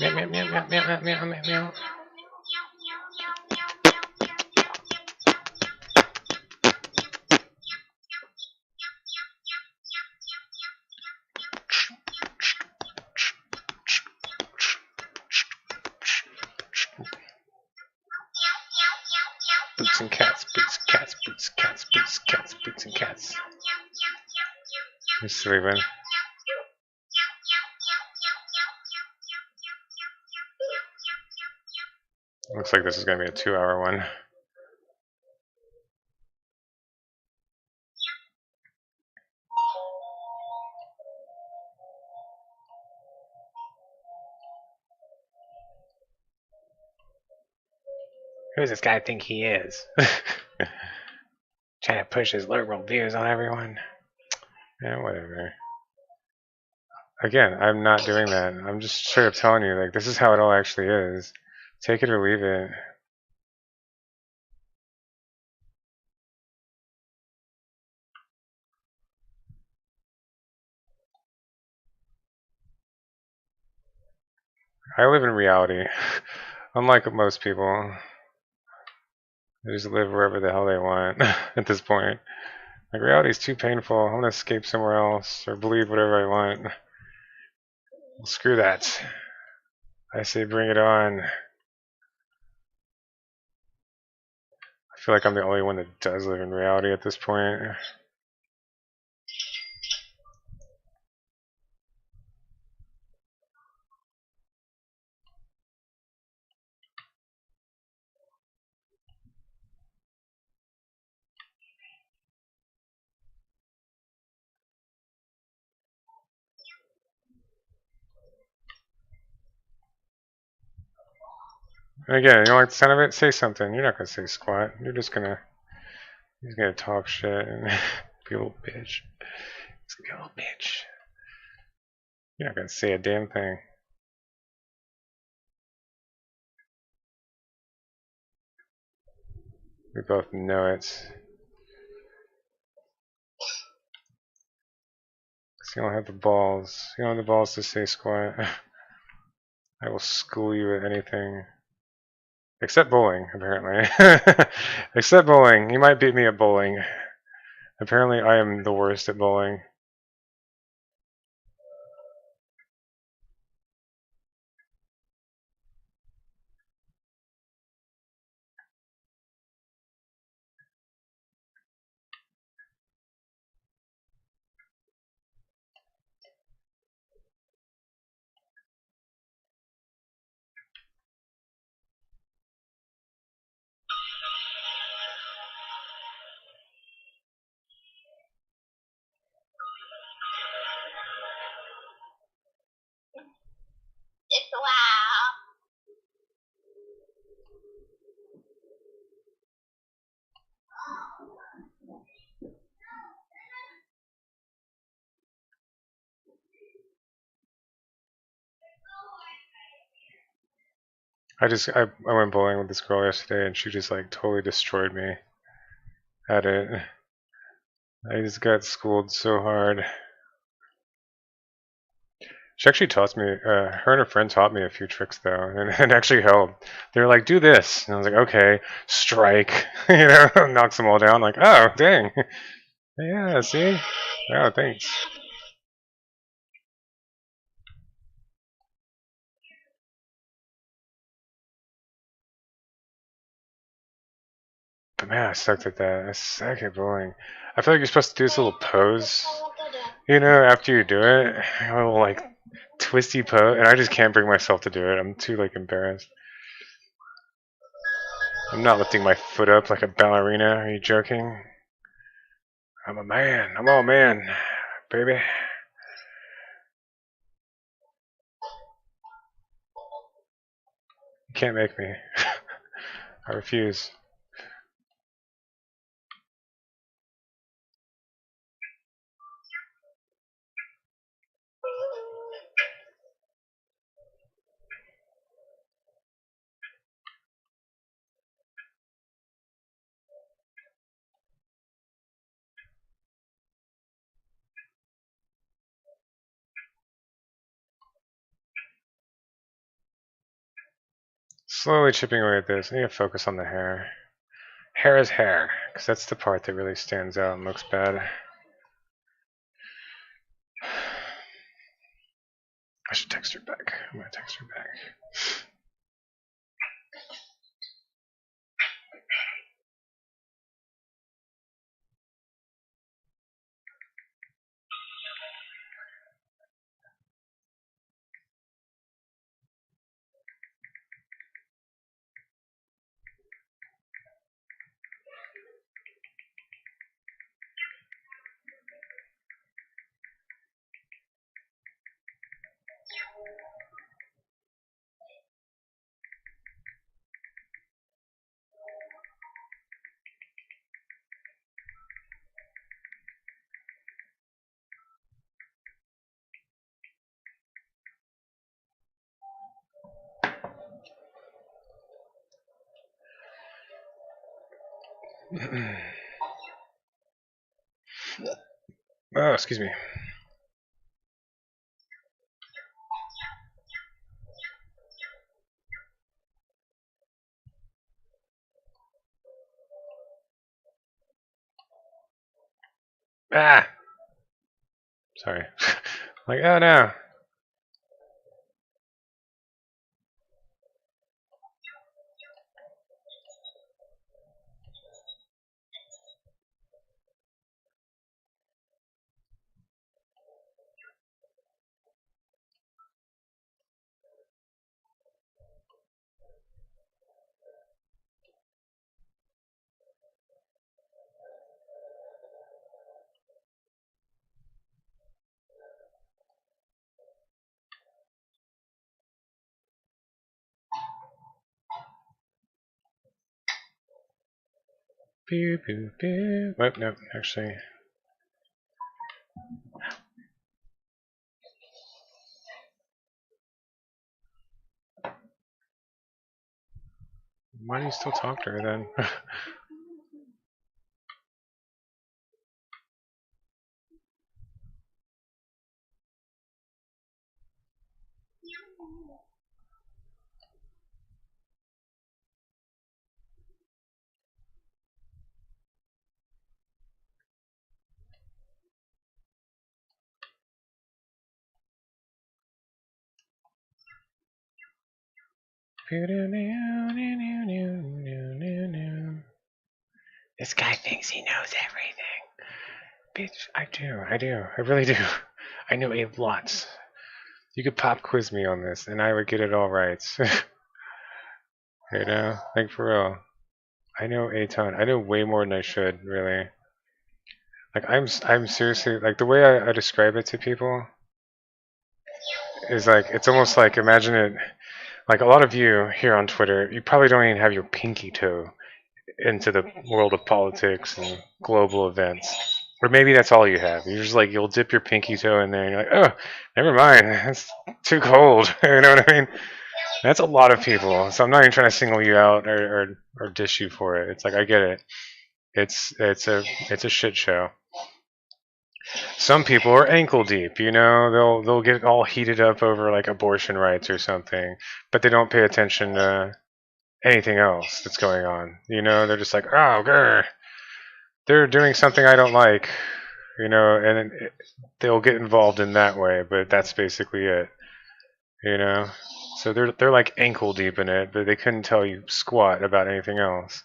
Meow, meow, meow, meow, meow, meow, meow, meow. Boots and cats, boots, cats, boots, cats, boots, cats, boots and cats. He's sleeping. Looks like this is gonna be a 2-hour one. Who does this guy think he is? Trying to push his liberal views on everyone. Yeah, whatever. Again, I'm not doing that. I'm just straight up telling you, like, this is how it all actually is. Take it or leave it. I live in reality. Unlike most people. They just live wherever the hell they want at this point. Like, reality is too painful. I want to escape somewhere else or believe whatever I want. Well, screw that. I say bring it on. I feel like I'm the only one that does live in reality at this point. And again, you don't like the sound of it? Say something. You're not gonna say squat. He's gonna talk shit and be a little bitch. He's gonna be a little bitch. You're not gonna say a damn thing. We both know it. Cause you don't have the balls. You don't have the balls to say squat. I will school you at anything. Except bowling, apparently. Except bowling. You might beat me at bowling. Apparently I am the worst at bowling. It's loud. I went bowling with this girl yesterday and she just like totally destroyed me at it. I just got schooled so hard. She actually taught me, her and her friend taught me a few tricks though, and it actually helped. They were like, do this. And I was like, okay, strike. You know, knocks them all down. Like, oh, dang. Yeah, see? Oh, thanks. But man, I sucked at that. I suck at bowling. I feel like you're supposed to do this little pose, you know, after you do it. A little, like, twisty pose. And I just can't bring myself to do it. I'm too, like, embarrassed. I'm not lifting my foot up like a ballerina. Are you joking? I'm a man. I'm all man, baby. You can't make me. I refuse. Slowly chipping away at this. I need to focus on the hair. Hair is hair, because that's the part that really stands out and looks bad. I should text her back. I'm gonna text her back. Oh, excuse me. Ah! Sorry. Like, oh no. Pew, pew, pew. Oh, no, actually. Why do you still talk to her then? This guy thinks he knows everything. Bitch, I do. I really do. I know a lot. You could pop quiz me on this, and I would get it all right. You know? Like, for real. I know a ton. I know way more than I should, really. Like, I'm seriously, like, the way I describe it to people is like, it's almost like, imagine it, like, a lot of you here on Twitter, you probably don't even have your pinky toe into the world of politics and global events. Or maybe that's all you have. You're just like, you'll dip your pinky toe in there and you're like, oh, never mind, it's too cold. You know what I mean? That's a lot of people. So I'm not even trying to single you out or dish you for it. It's like, I get it. It's a shit show. Some people are ankle deep, you know, they'll get all heated up over like abortion rights or something, but they don't pay attention to anything else that's going on. You know, they're just like, oh, grr, they're doing something I don't like, you know, and they'll get involved in that way, but that's basically it, you know. So they're like ankle deep in it, but they couldn't tell you squat about anything else.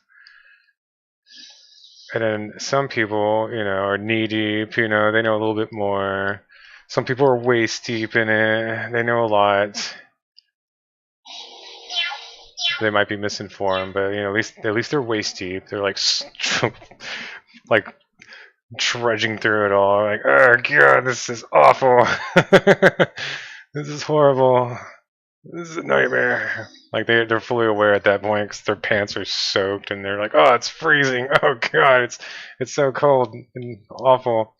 And then some people, you know, are knee deep, you know, they know a little bit more. Some people are waist deep in it, they know a lot. They might be misinformed, but you know, at least they're waist deep. They're like like trudging through it all. Like, oh god, this is awful. This is horrible. This is a nightmare. Like they're fully aware at that point because their pants are soaked and they're like, oh, it's freezing. Oh god, it's so cold and awful.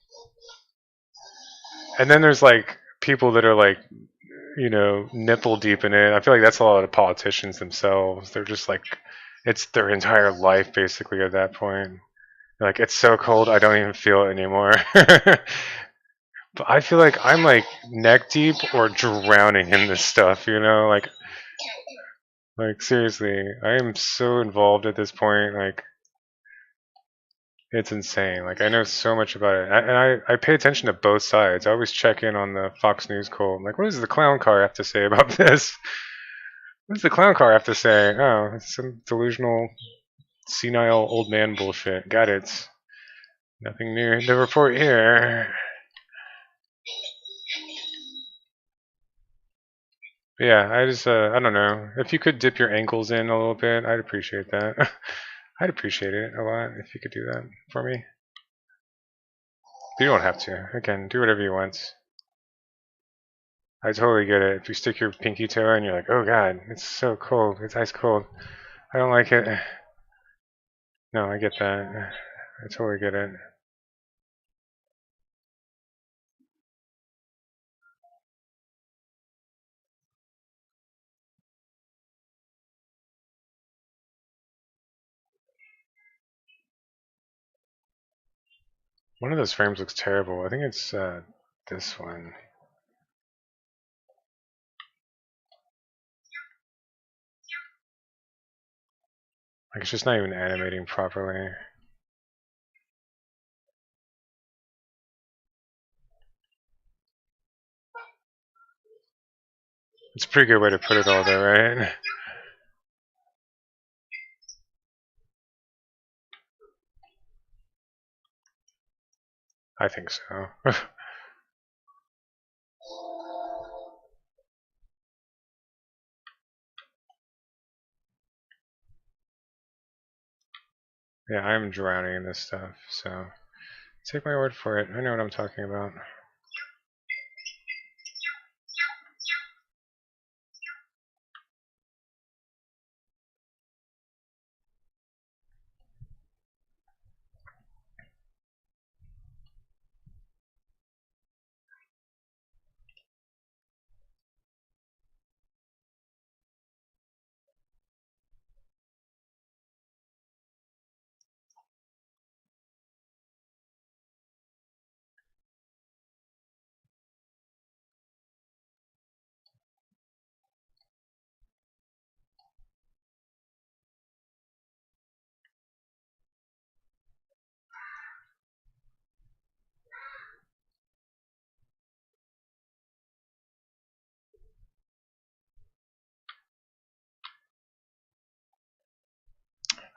And then there's like people that are like, you know, nipple deep in it. I feel like that's a lot of politicians themselves. They're just like, it's their entire life basically at that point. Like, it's so cold, I don't even feel it anymore. But I feel like I'm like neck deep or drowning in this stuff, you know? Like, Like seriously, I am so involved at this point. Like it's insane. Like I know so much about it, and I pay attention to both sides. I always check in on the Fox News call. I'm like, what does the clown car have to say about this? What does the clown car have to say? Oh, it's some delusional, senile old man bullshit. Got it. Nothing new to report here. Yeah, I don't know. If you could dip your ankles in a little bit, I'd appreciate that. I'd appreciate it a lot if you could do that for me. But you don't have to. Again, do whatever you want. I totally get it. If you stick your pinky toe in, you're like, oh god, it's so cold. It's ice cold. I don't like it. No, I get that. I totally get it. One of those frames looks terrible. I think it's this one. Like it's just not even animating properly. It's a pretty good way to put it all there, right? I think so. Yeah, I'm drowning in this stuff, so take my word for it. I know what I'm talking about.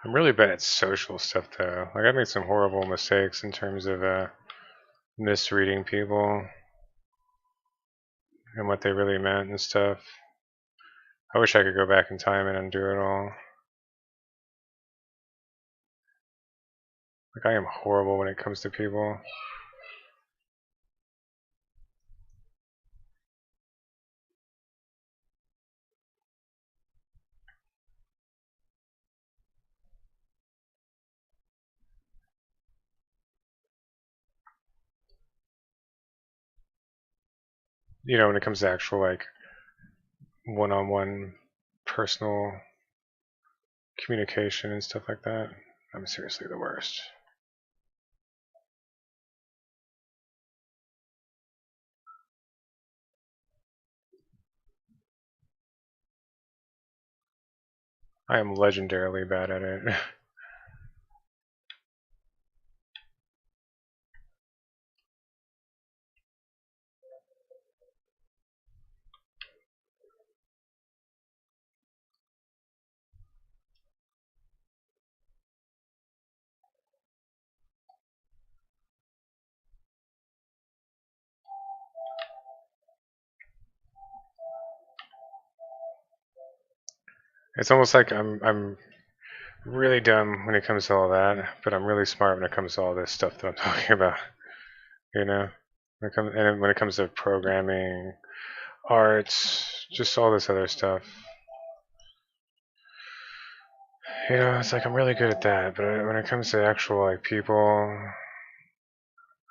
I'm really bad at social stuff though. Like I made some horrible mistakes in terms of misreading people and what they really meant and stuff. I wish I could go back in time and undo it all. Like I am horrible when it comes to people. You know, when it comes to actual like one-on-one personal communication and stuff like that, I'm seriously the worst. I am legendarily bad at it. It's almost like I'm really dumb when it comes to all that, but I'm really smart when it comes to all this stuff that I'm talking about. You know, when it comes to programming, arts, just all this other stuff. You know, it's like I'm really good at that, but when it comes to actual like people,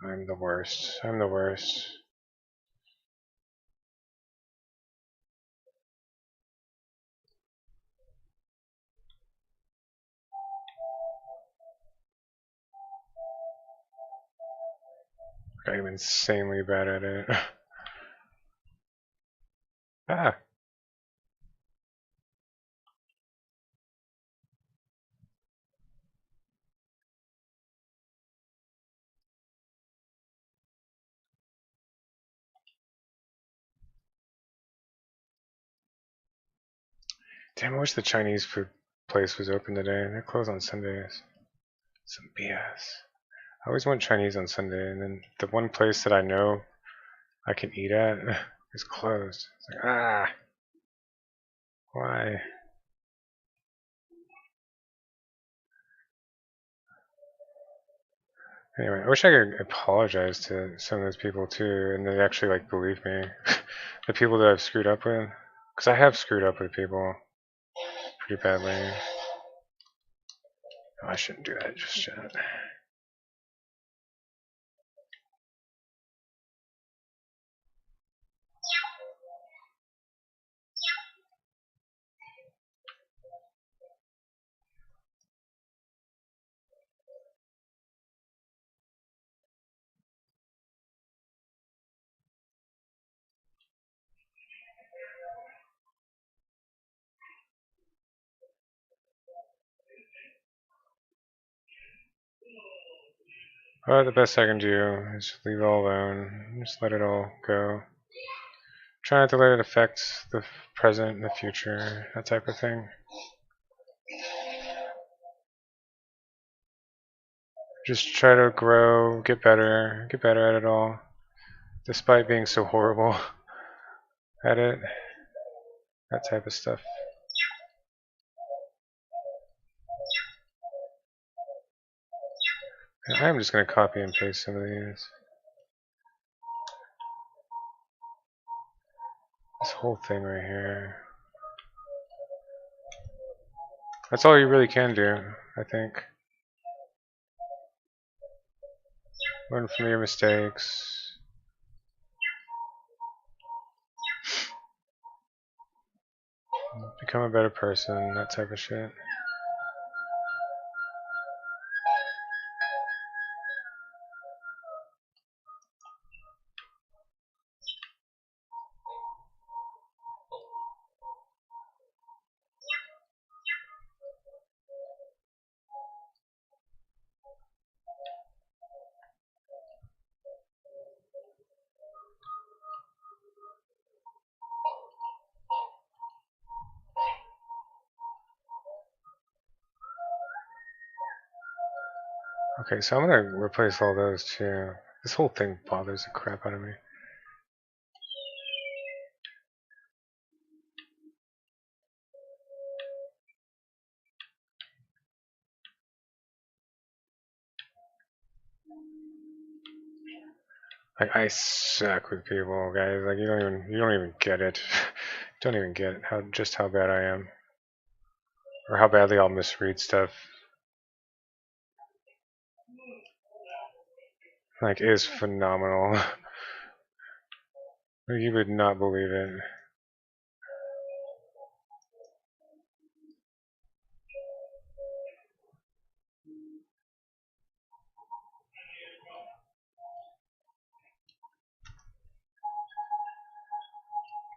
I'm the worst. I'm the worst. I'm insanely bad at it. Ah, Damn, I wish the Chinese food place was open today. They're closed on Sundays. Some BS. I always want Chinese on Sunday, and then the one place that I know I can eat at is closed. It's like, ah, why? Anyway, I wish I could apologize to some of those people too, and they actually like believe me. The people that I've screwed up with, because I have screwed up with people pretty badly. Oh, I shouldn't do that just yet. But the best I can do is leave it all alone. Just let it all go. Try not to let it affect the present and the future, that type of thing. Just try to grow, get better at it all, despite being so horrible at it. That type of stuff. And I'm just going to copy and paste some of these. This whole thing right here. That's all you really can do, I think. Learn from your mistakes. Become a better person, that type of shit. Okay, so I'm gonna replace all those too. This whole thing bothers the crap out of me. Like, I suck with people, guys. Like, you don't even get it. Don't even get just how bad I am, or how badly I'll misread stuff. Like, it is phenomenal. You would not believe it.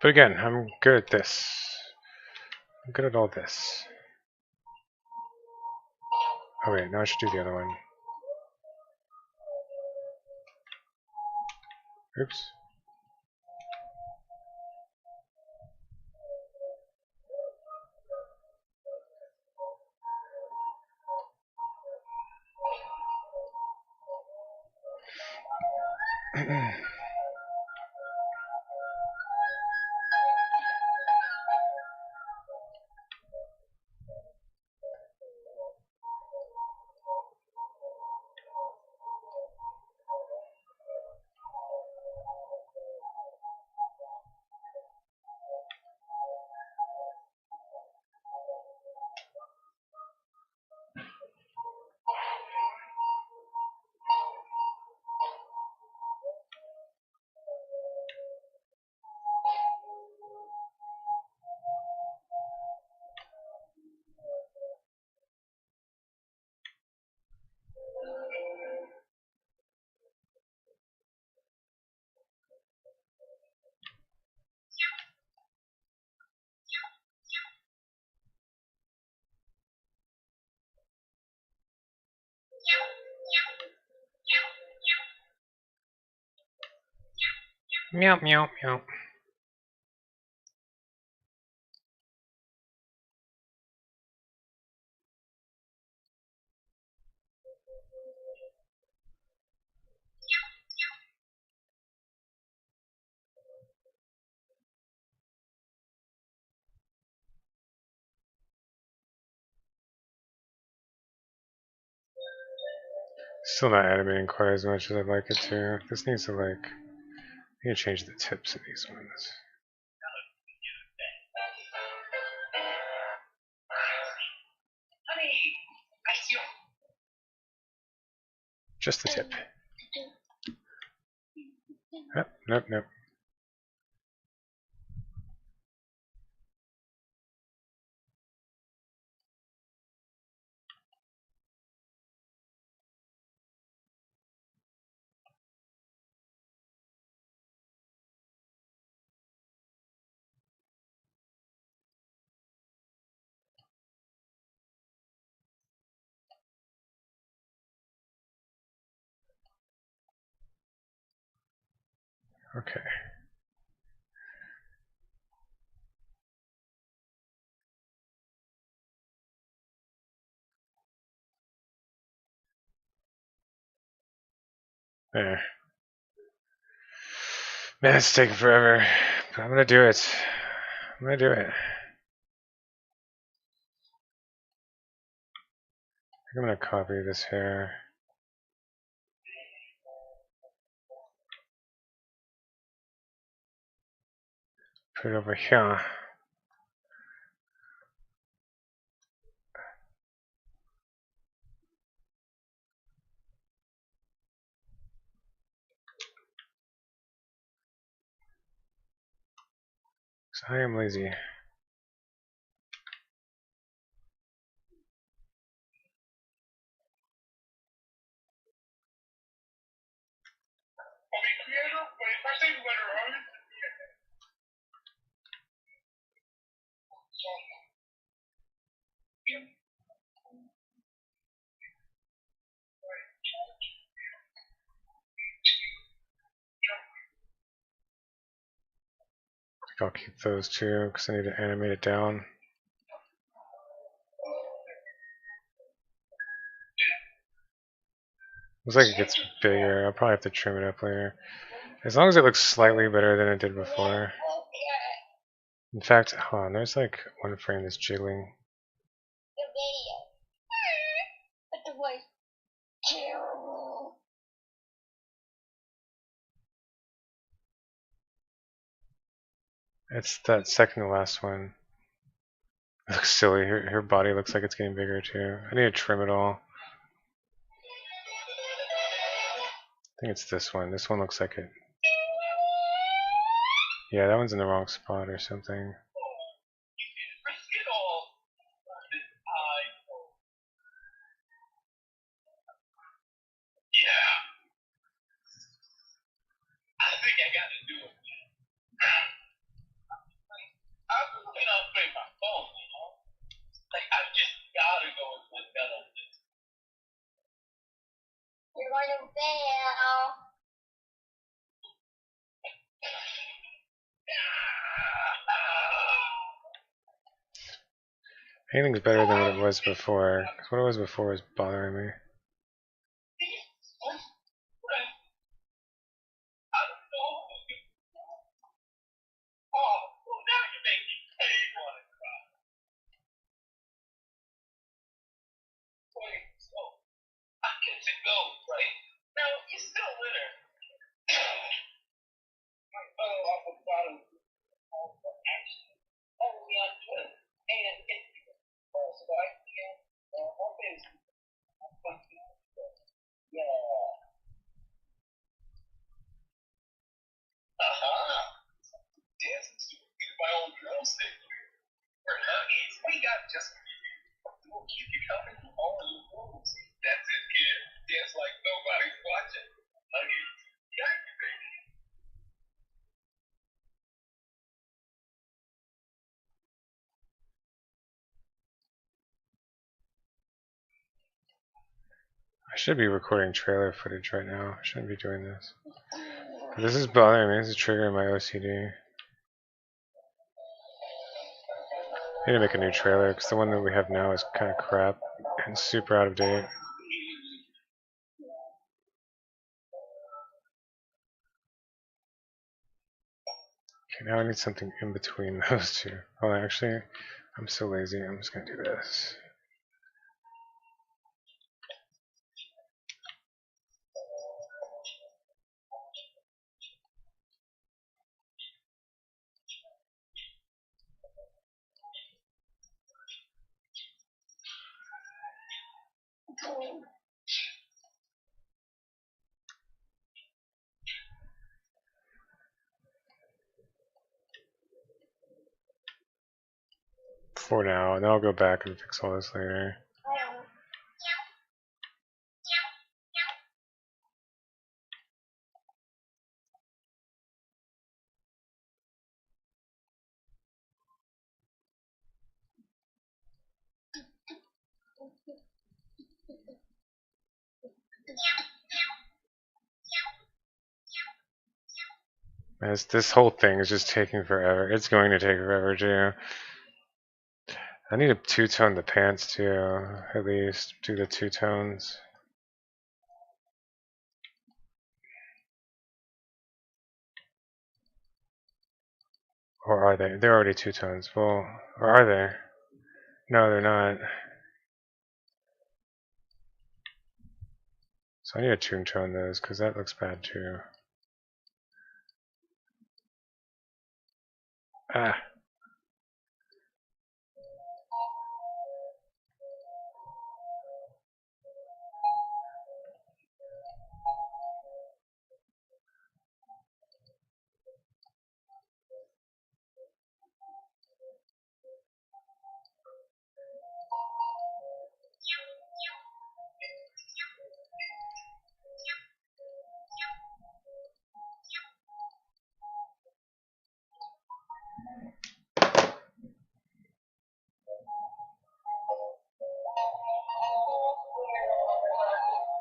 But again, I'm good at this. I'm good at all this. Oh wait, now I should do the other one. Oops. Meow, meow, meow. Still not animating quite as much as I'd like it to. This needs to like, I need to change the tips of these ones. Just the tip. Oh, nope, nope. Okay. There. Man, it's taking forever. But I'm gonna do it. I'm gonna do it. I'm gonna copy this here. Put it over here. So I am lazy. I'll keep those two because I need to animate it down. Looks like it gets bigger. I'll probably have to trim it up later. As long as it looks slightly better than it did before. In fact, hold on, there's like one frame that's jiggling. The video. But the voice terrible. It's that second to last one. It looks silly. Her body looks like it's getting bigger too. I need to trim it all. I think it's this one. This one looks like it. Yeah, that one's in the wrong spot or something. You're going to fail. Anything's better than what it was before. 'Cause what it was before was bothering me. I should be recording trailer footage right now. I shouldn't be doing this. This is bothering me. This is triggering my OCD. I need to make a new trailer because the one that we have now is kind of crap and super out of date. Okay, now I need something in between those two. Oh, actually, I'm so lazy. I'm just going to do this. for now, and then I'll go back and fix all this later. As this whole thing is just taking forever. It's going to take forever too. I need to two-tone the pants too, at least do the two tones. Or are they? They're already two tones. Well, or are they? No, they're not. So I need to two-tone those because that looks bad too. Ah.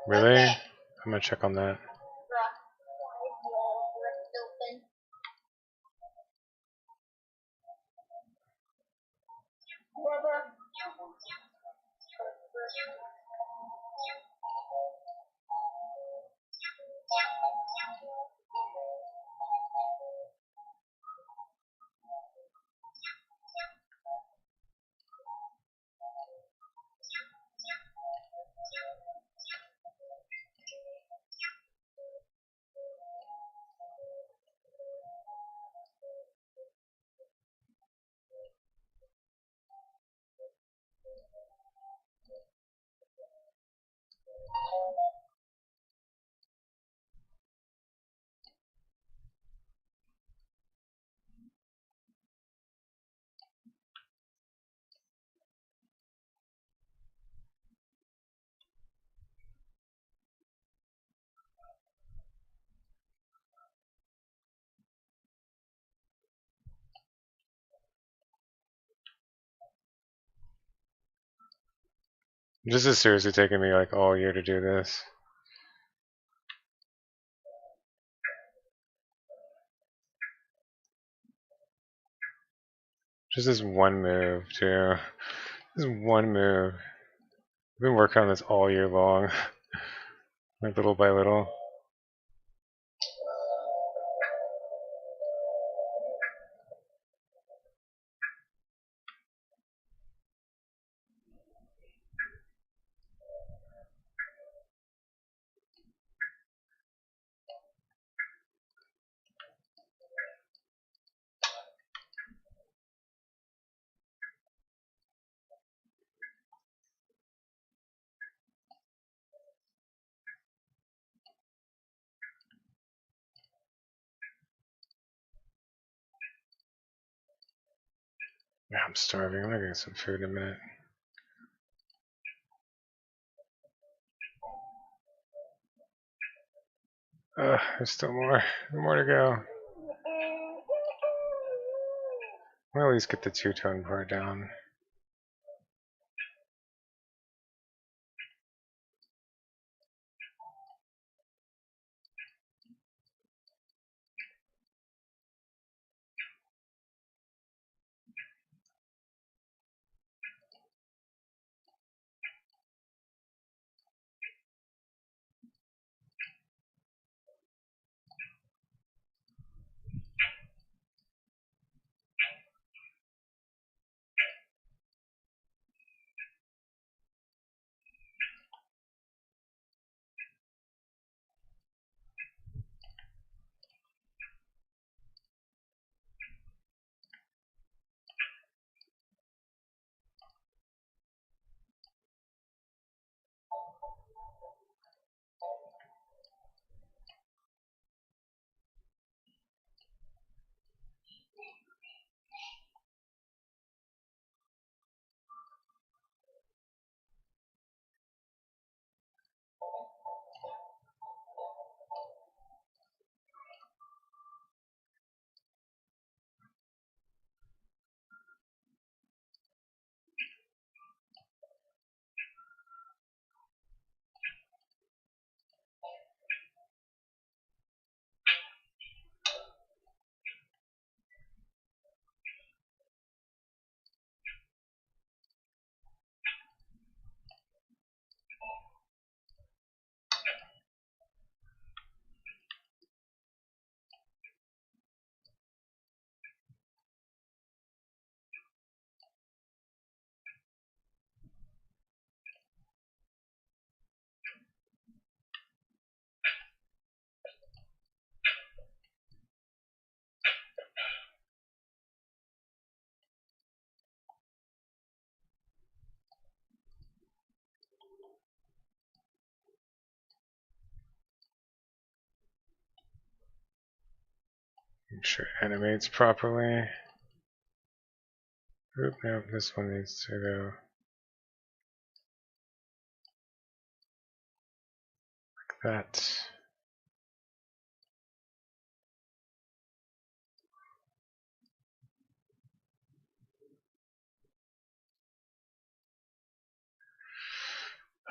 Really? I'm gonna check on that. This is seriously taking me like all year to do this. Just this one move too. This one move. I've been working on this all year long. Like little by little. Yeah, I'm starving. I'm gonna get some food in a minute. There's still more. More to go. I'll at least get the two-tone part down. Make sure it animates properly. Oop, nope, this one needs to go like that.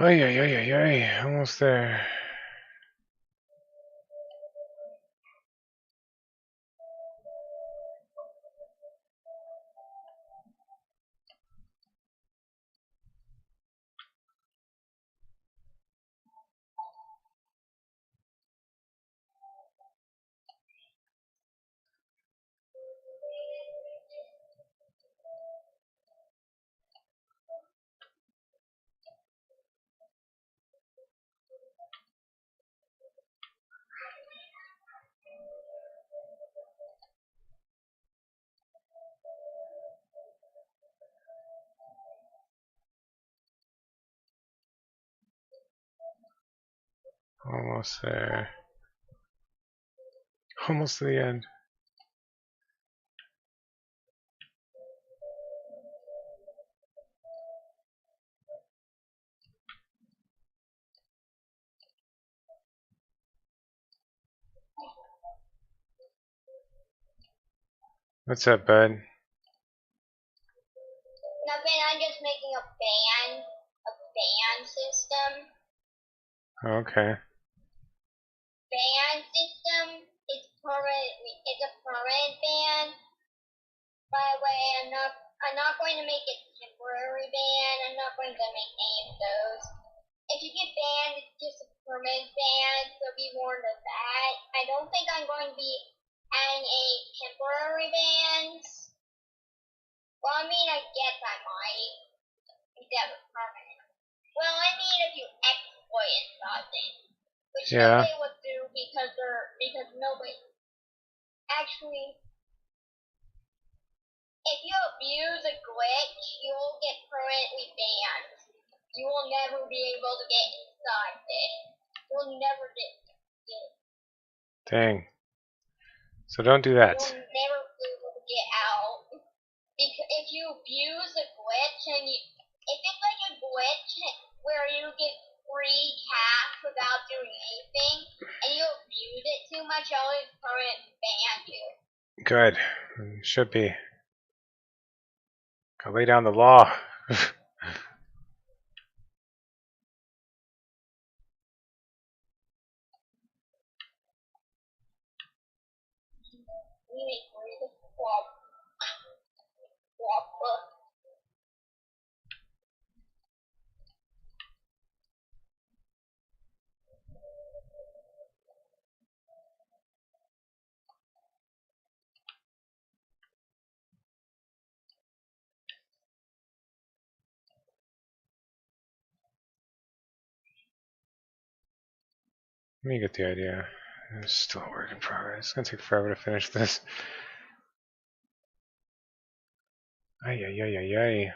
Ay, ay, ay, ay, ay, almost there. Almost there. Almost to the end. What's up, bud? Nothing, I'm just making a ban system. Okay. Ban system is permanent. It's a permanent ban. By the way, I'm not going to make it temporary ban. I'm not going to make any of those. If you get banned, it's just a permanent ban, so be warned of that. I don't think I'm going to be adding any temporary bans. Well, I mean, I guess I might. Instead of permanent. Well, I mean, if you exploit something, which Yeah. nobody would do because nobody actually. If you abuse a glitch, you will get permanently banned. You will never be able to get inside it. You'll never get. Dang. So don't do that. You'll never be able to get out. Because if you abuse a glitch if it's like a glitch where you get free cash without doing anything, and you abuse it too much, I'll just permanently ban you. Good. Should be. Go lay down the law. Let me get the idea. It's still a work in progress. It's gonna take forever to finish this. Ay, ay, ay, ay, ay.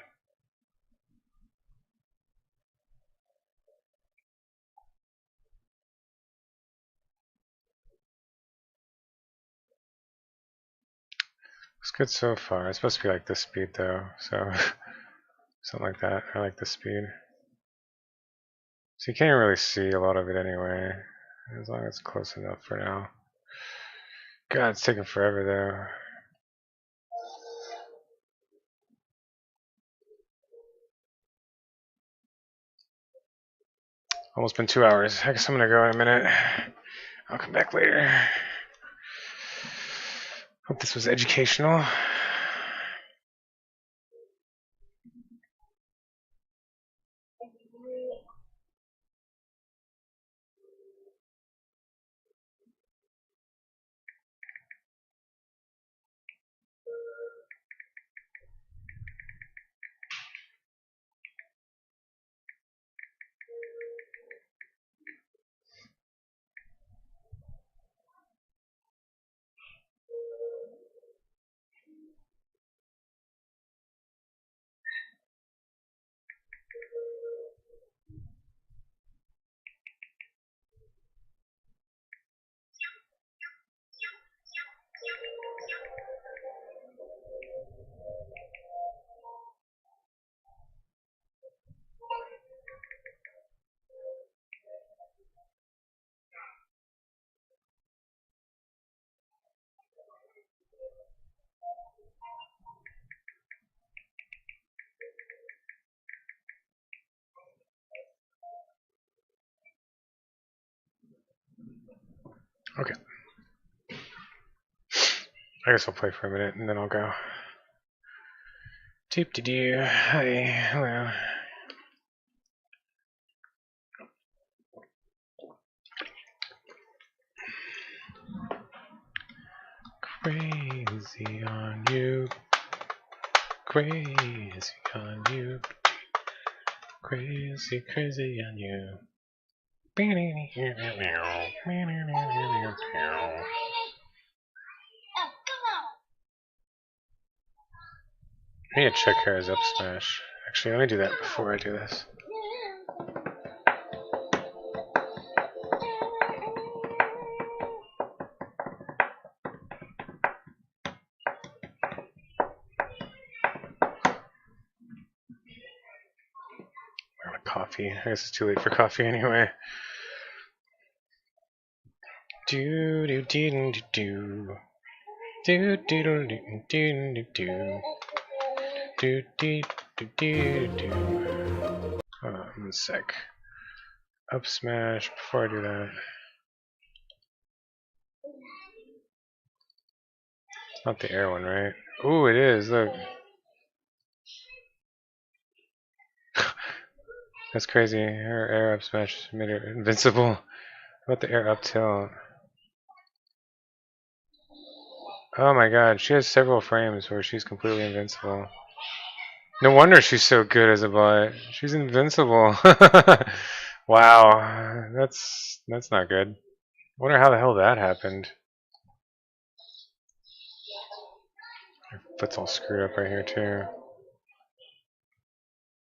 It's good so far. It's supposed to be like this speed though, so something like that. I like this speed. So you can't really see a lot of it anyway, as long as it's close enough for now. God, it's taking forever though. Almost been 2 hours. I guess I'm gonna go in a minute. I'll come back later. Hope this was educational. Okay. I guess I'll play for a minute and then I'll go. Deep de doo. Hi. Hello. Crazy on you. Crazy on you. Crazy, crazy on you. I need to check her as up smash. Actually, let me do that before I do this. I want coffee. I guess it's too late for coffee anyway. Do do do do do. Do do do do do do. Do do do do do. Hold on, 1 sec. Up smash before I do that. Not the air one, right? Ooh, it is. Look. That's crazy. Her air up smash made her invincible. How about the air up tilt? Oh my god, she has several frames where she's completely invincible. No wonder she's so good as a bot. She's invincible. Wow, that's not good. Wonder how the hell that happened. Her foot's all screwed up right here too.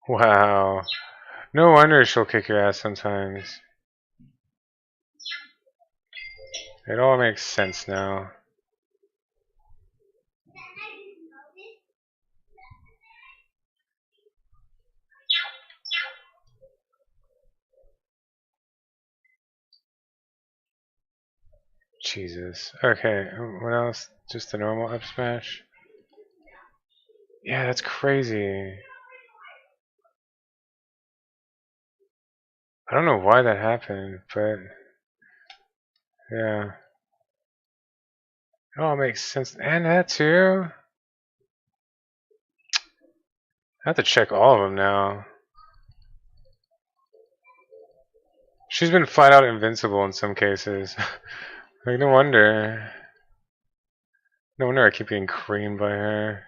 Wow. No wonder she'll kick your ass sometimes. It all makes sense now. Jesus. Okay, what else? Just the normal up smash? Yeah, that's crazy. I don't know why that happened, but yeah. It all makes sense. And that too? I have to check all of them now. She's been flat out invincible in some cases. Like, no wonder. No wonder I keep getting creamed by her.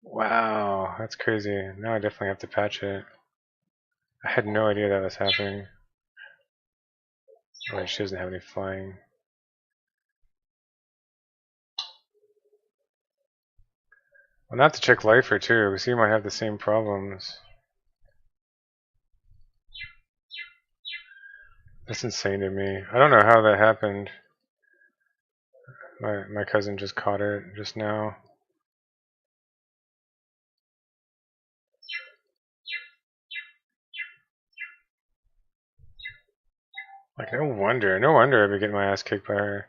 Wow, that's crazy. Now I definitely have to patch it. I had no idea that was happening. Oh, wait, she doesn't have any flying. Well, not to check Lifer too, because he might have the same problems. That's insane to me. I don't know how that happened. My cousin just caught it just now. Like, no wonder I've been getting my ass kicked by her.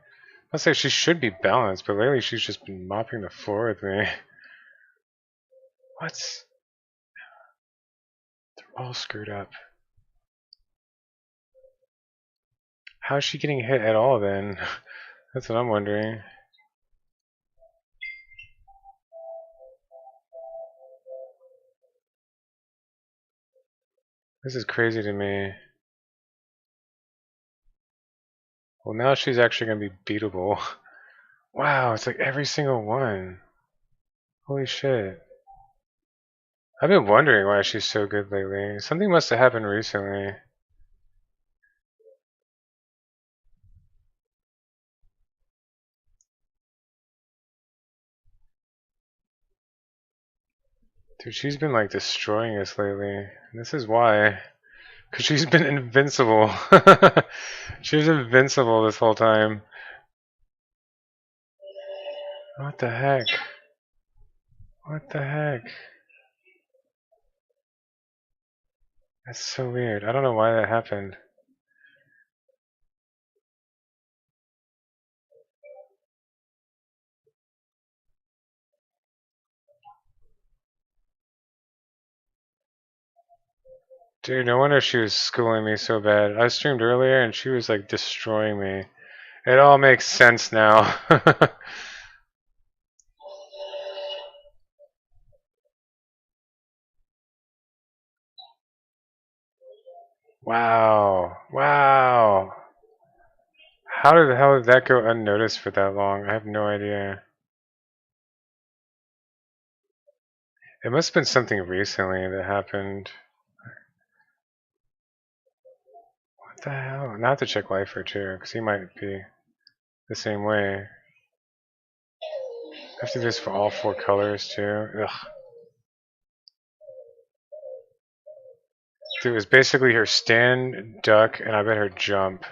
I'll say she should be balanced, but lately she's just been mopping the floor with me. What? They're all screwed up. How's she getting hit at all then? That's what I'm wondering. This is crazy to me. Well, now she's actually going to be beatable. Wow, it's like every single one. Holy shit. I've been wondering why she's so good lately. Something must have happened recently. Dude, she's been like destroying us lately. And this is why. Because she's been invincible. She was invincible this whole time. What the heck? What the heck? That's so weird. I don't know why that happened. Dude, no wonder she was schooling me so bad. I streamed earlier and she was like destroying me. It all makes sense now. Wow. Wow. How did the hell did that go unnoticed for that long? I have no idea. It must have been something recently that happened. What the hell? Now I have to check Lifer too, because he might be the same way. I have to do this for all four colors too. Ugh. Dude, it was basically her stand, duck, and I bet her jump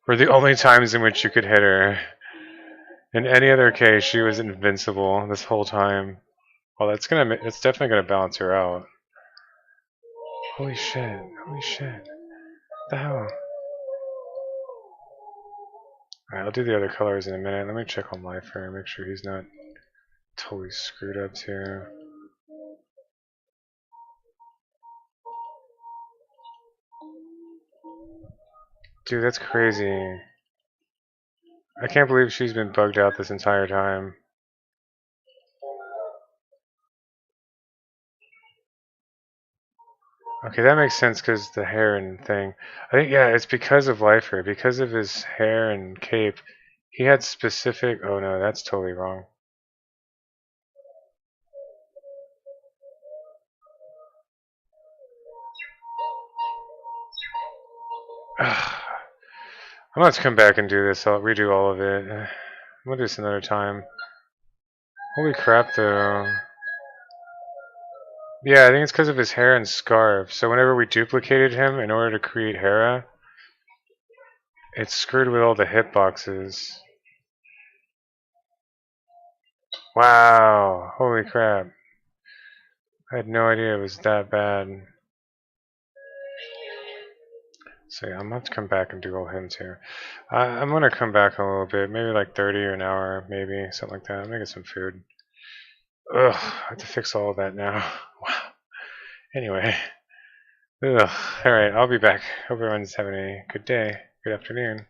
were the only times in which you could hit her. In any other case, she was invincible this whole time. Well, it's definitely gonna balance her out. Holy shit! Holy shit! What the hell? Alright, I'll do the other colors in a minute. Let me check on Lifer and make sure he's not totally screwed up too. Dude, that's crazy. I can't believe she's been bugged out this entire time. Okay, that makes sense because the hair and thing. I think, yeah, it's because of Lifer. Because of his hair and cape, he had specific. Oh no, that's totally wrong. I'm gonna have to come back and do this. I'll redo all of it. We'll do this another time. Holy crap, though. Yeah, I think it's because of his hair and scarf. So whenever we duplicated him in order to create Hera, it screwed with all the hitboxes. Wow. Holy crap. I had no idea it was that bad. So yeah, I'm gonna have to come back and do all him too. I'm gonna come back a little bit, maybe like 30 or an hour, maybe, something like that. I'm gonna get some food. Ugh, I have to fix all of that now. Wow. Anyway. Ugh. Alright, I'll be back. Hope everyone's having a good day, good afternoon.